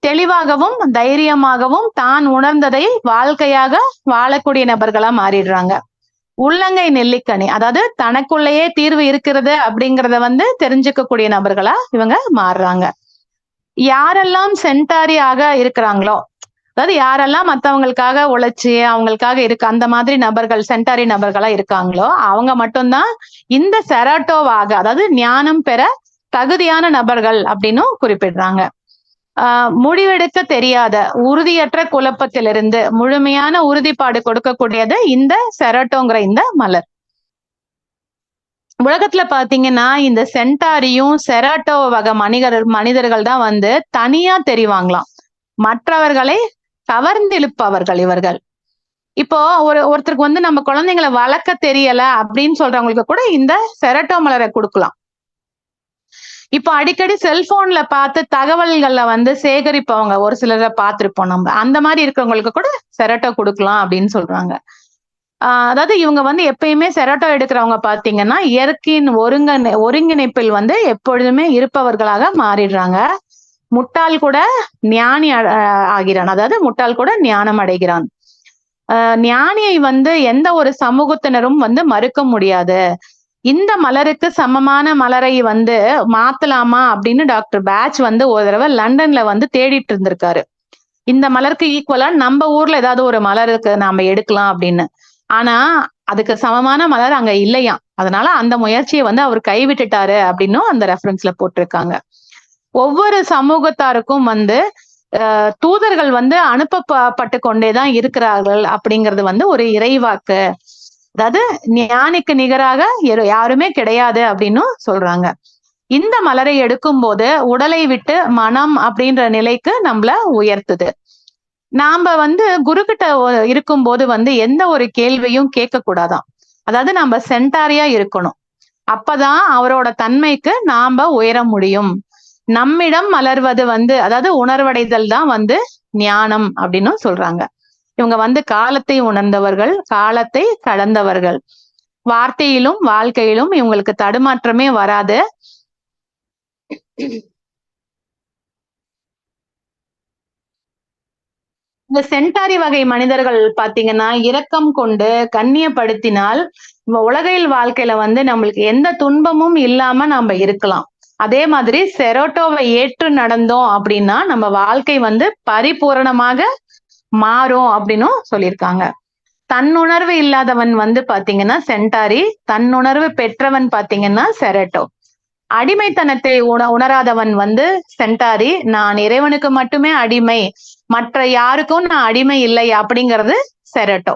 தெளிவாகவும் தைரியமாகவும் தான் உணர்ந்ததை வாழ்க்கையாக வாழக்கூடிய நபர்களா மாறிடுறாங்க. உள்ளங்கை நெல்லிக்கனி அதாவது தனக்குள்ளேயே தீர்வு இருக்கிறது அப்படிங்கறத வந்து தெரிஞ்சுக்கக்கூடிய நபர்களா இவங்க மாறுறாங்க. யாரெல்லாம் சென்டாரி ஆக இருக்கிறாங்களோ, அதாவது யாரெல்லாம் மத்தவங்களுக்காக உழைச்சு அவங்களுக்காக அந்த மாதிரி நபர்கள் சென்டாரி நபர்களா இருக்காங்களோ அவங்க மட்டும்தான் இந்த செராட்டோவாக அதாவது ஞானம் பெற தகுதியான நபர்கள் அப்படின்னு குறிப்பிடுறாங்க. முடிவெடுக்க தெரியாத உறுதியற்ற குழப்பத்திலிருந்து முழுமையான உறுதிப்பாடு கொடுக்கக்கூடியது இந்த செரட்டோங்கிற இந்த மலர். உலகத்துல பாத்தீங்கன்னா இந்த சென்டாரியும் செராட்டோ வகை மனிதர்கள் தான் வந்து தனியா தெரிவாங்களாம். மற்றவர்களை கவர்ந்திழுப்பவர்கள் இவர்கள். இப்போ ஒருத்தருக்கு வந்து நம்ம குழந்தைங்களை வளர்க்க தெரியல அப்படின்னு சொல்றவங்களுக்கு கூட இந்த செரட்டோ மலரை கொடுக்கலாம். இப்போ அடிக்கடி செல்போன்ல பார்த்து தகவல்களை வந்து சேகரிப்பவங்க ஒரு சிலரை பார்த்திருப்போம் நம்ம. அந்த மாதிரி இருக்கிறவங்களுக்கு கூட செரட்டோ கொடுக்கலாம் அப்படின்னு சொல்றாங்க. அதாவது இவங்க வந்து எப்பயுமே செரட்டோ எடுக்கிறவங்க பாத்தீங்கன்னா இயற்கையின் ஒருங்கிணைப்பில் வந்து எப்பொழுதுமே இருப்பவர்களாக மாறிடுறாங்க. முட்டாள் கூட ஞானி ஆகிறான். அதாவது முட்டாள் கூட ஞானம் அடைகிறான். ஞானியை வந்து எந்த ஒரு சமூகத்தினரும் வந்து மறுக்க முடியாது. இந்த மலருக்கு சமமான மலரை வந்து மாத்தலாமா அப்படின்னு டாக்டர் பேட்ச் வந்து ஒரு தடவை லண்டன்ல வந்து தேடிட்டு இருந்திருக்காரு. இந்த மலருக்கு ஈக்குவலா நம்ம ஊர்ல ஏதாவது ஒரு மலருக்கு நாம எடுக்கலாம் அப்படின்னு. ஆனா அதுக்கு சமமான மலர் அங்க இல்லையாம். அதனால அந்த முயற்சியை வந்து அவர் கைவிட்டுட்டாரு அப்படின்னும் அந்த ரெஃபரன்ஸ்ல போட்டிருக்காங்க. ஒவ்வொரு சமூகத்தாருக்கும் வந்து தூதர்கள் வந்து அனுப்பப்பட்டு கொண்டேதான் இருக்கிறார்கள் அப்படிங்கிறது வந்து ஒரு இறைவாக்கு. அதாவது ஞானிக்கு நிகராக யாருமே கிடையாது அப்படின்னு சொல்றாங்க. இந்த மலரை எடுக்கும் போது உடலை விட்டு மனம் அப்படின்ற நிலைக்கு நம்மள உயர்த்துது. நாம வந்து குரு கிட்ட இருக்கும் போது வந்து எந்த ஒரு கேள்வியும் கேட்க கூடாதாம். அதாவது நம்ம சென்டாரியா இருக்கணும். அப்பதான் அவரோட தன்மைக்கு நாம உயர முடியும். நம்மிடம் மலர்வது வந்து அதாவது உணர்வடைதல் தான் வந்து ஞானம் அப்படின்னு சொல்றாங்க. இவங்க வந்து காலத்தை உணர்ந்தவர்கள், காலத்தை கடந்தவர்கள். வார்த்தையிலும் வாழ்க்கையிலும் இவங்களுக்கு தடுமாற்றமே வராது. இந்த சென்டாரி வகை மனிதர்கள் பாத்தீங்கன்னா இரக்கம் கொண்டு கண்ணியப்படுத்தினால் உலகில் வாழ்க்கையில வந்து நம்மளுக்கு எந்த துன்பமும் இல்லாம நம்ம இருக்கலாம். அதே மாதிரி செரோட்டோவை ஏற்று நடந்தோம் அப்படின்னா நம்ம வாழ்க்கை வந்து பரிபூரணமாக மாறும் அப்படின்னும் சொல்லியிருக்காங்க. தன்னுணர்வு இல்லாதவன் வந்து பாத்தீங்கன்னா சென்டாரி, தன்னுணர்வு பெற்றவன் பாத்தீங்கன்னா செரட்டோ. அடிமைத்தனத்தை உணராதவன் வந்து சென்டாரி, நான் இறைவனுக்கு மட்டுமே அடிமை, மற்ற யாருக்கும் நான் அடிமை இல்லை அப்படிங்கிறது செரட்டோ.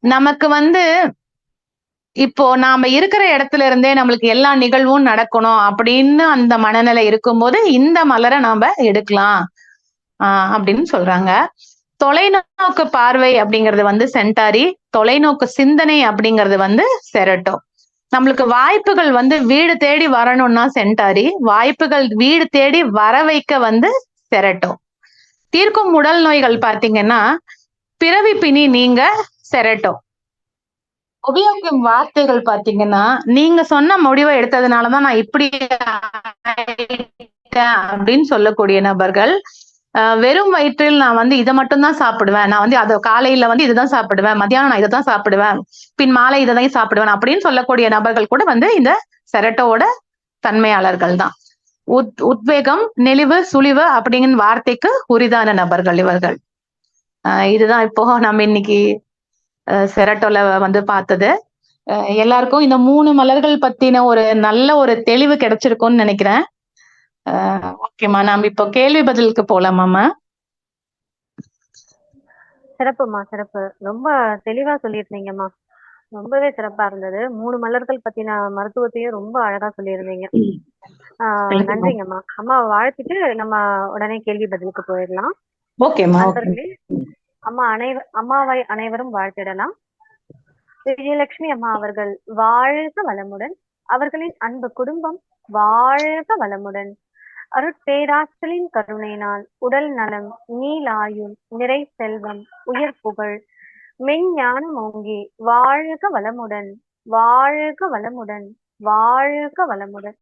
நமக்கு வந்து இப்போ நாம இருக்கிற இடத்துல இருந்தே நம்மளுக்கு எல்லா நிகழ்வும் நடக்கணும் அப்படின்னு அந்த மனநிலை இருக்கும்போது இந்த மலரை நாம எடுக்கலாம் அப்படின்னு சொல்றாங்க. தொலைநோக்கு பார்வை அப்படிங்கிறது வந்து சென்டாரி, தொலைநோக்கு சிந்தனை அப்படிங்கிறது வந்து செரட்டோ. நம்மளுக்கு வாய்ப்புகள் வந்து வீடு தேடி வரணும்னா சென்டாரி, வாய்ப்புகள் வீடு தேடி வர வைக்க வந்து செரட்டோ. தீர்க்கும் உடல் நோய்கள் பாத்தீங்கன்னா பிறவி பிணி நீங்க செரட்டோ. உபயோகிக்கும் வார்த்தைகள் பாத்தீங்கன்னா நீங்க சொன்ன முடிவை எடுத்ததுனாலதான் நான் இப்படி அப்படின்னு சொல்லக்கூடிய நபர்கள். வெறும் வயிற்றில் நான் வந்து இதை மட்டும் தான் சாப்பிடுவேன், நான் வந்து அதை காலையில வந்து இதுதான் சாப்பிடுவேன், மத்தியானம் நான் இதைதான் சாப்பிடுவேன், பின் மாலை இதைதான் சாப்பிடுவேன் அப்படின்னு சொல்லக்கூடிய நபர்கள் கூட வந்து இந்த செரட்டோட தன்மையாளர்கள் தான். உத்வேகம், நெளிவு, சுழிவு அப்படிங்கிற வார்த்தைக்கு உரிதான நபர்கள் இவர்கள். இதுதான் இப்போ நம்ம இன்னைக்கு செரட்டோல வந்து பார்த்தது. எல்லாருக்கும் இந்த 3 மலர்கள் பத்தின ஒரு நல்ல ஒரு தெளிவு கிடைச்சிருக்கும்னு நினைக்கிறேன். ஓகேம்மா, நாம இப்போ கேள்வி பதிலுக்கு போலாமாம்மா? சிறப்புமா, சிறப்பு. ரொம்ப தெளிவா சொல்லியிருந்தீங்கம்மா. ரொம்பவே சிறப்பா இருந்தது. 3 மலர்கள் பத்தின மருத்துவத்தையும் ரொம்ப அழகா சொல்லியிருந்தீங்க. நன்றிங்கம்மா. அம்மா வாழ்த்திட்டு நம்ம உடனே கேள்வி பதிலுக்கு போயிடலாம். ஓகேம்மா. நண்பர்களே, அம்மாவை அனைவரும் வாழ்த்திடலாம். விஜயலட்சுமி அம்மா அவர்கள் வாழ்க வளமுடன். அவர்களின் அன்பு குடும்பம் வாழ்க வளமுடன். அருட்பேராற்றலின் கருணையினால் உடல் நலம், நீலாயுள், நிறை செல்வம், உயர் புகழ், மெஞ்ஞானம் ஓங்கி வாழ்க வளமுடன், வாழ்க வளமுடன், வாழ்க வளமுடன்.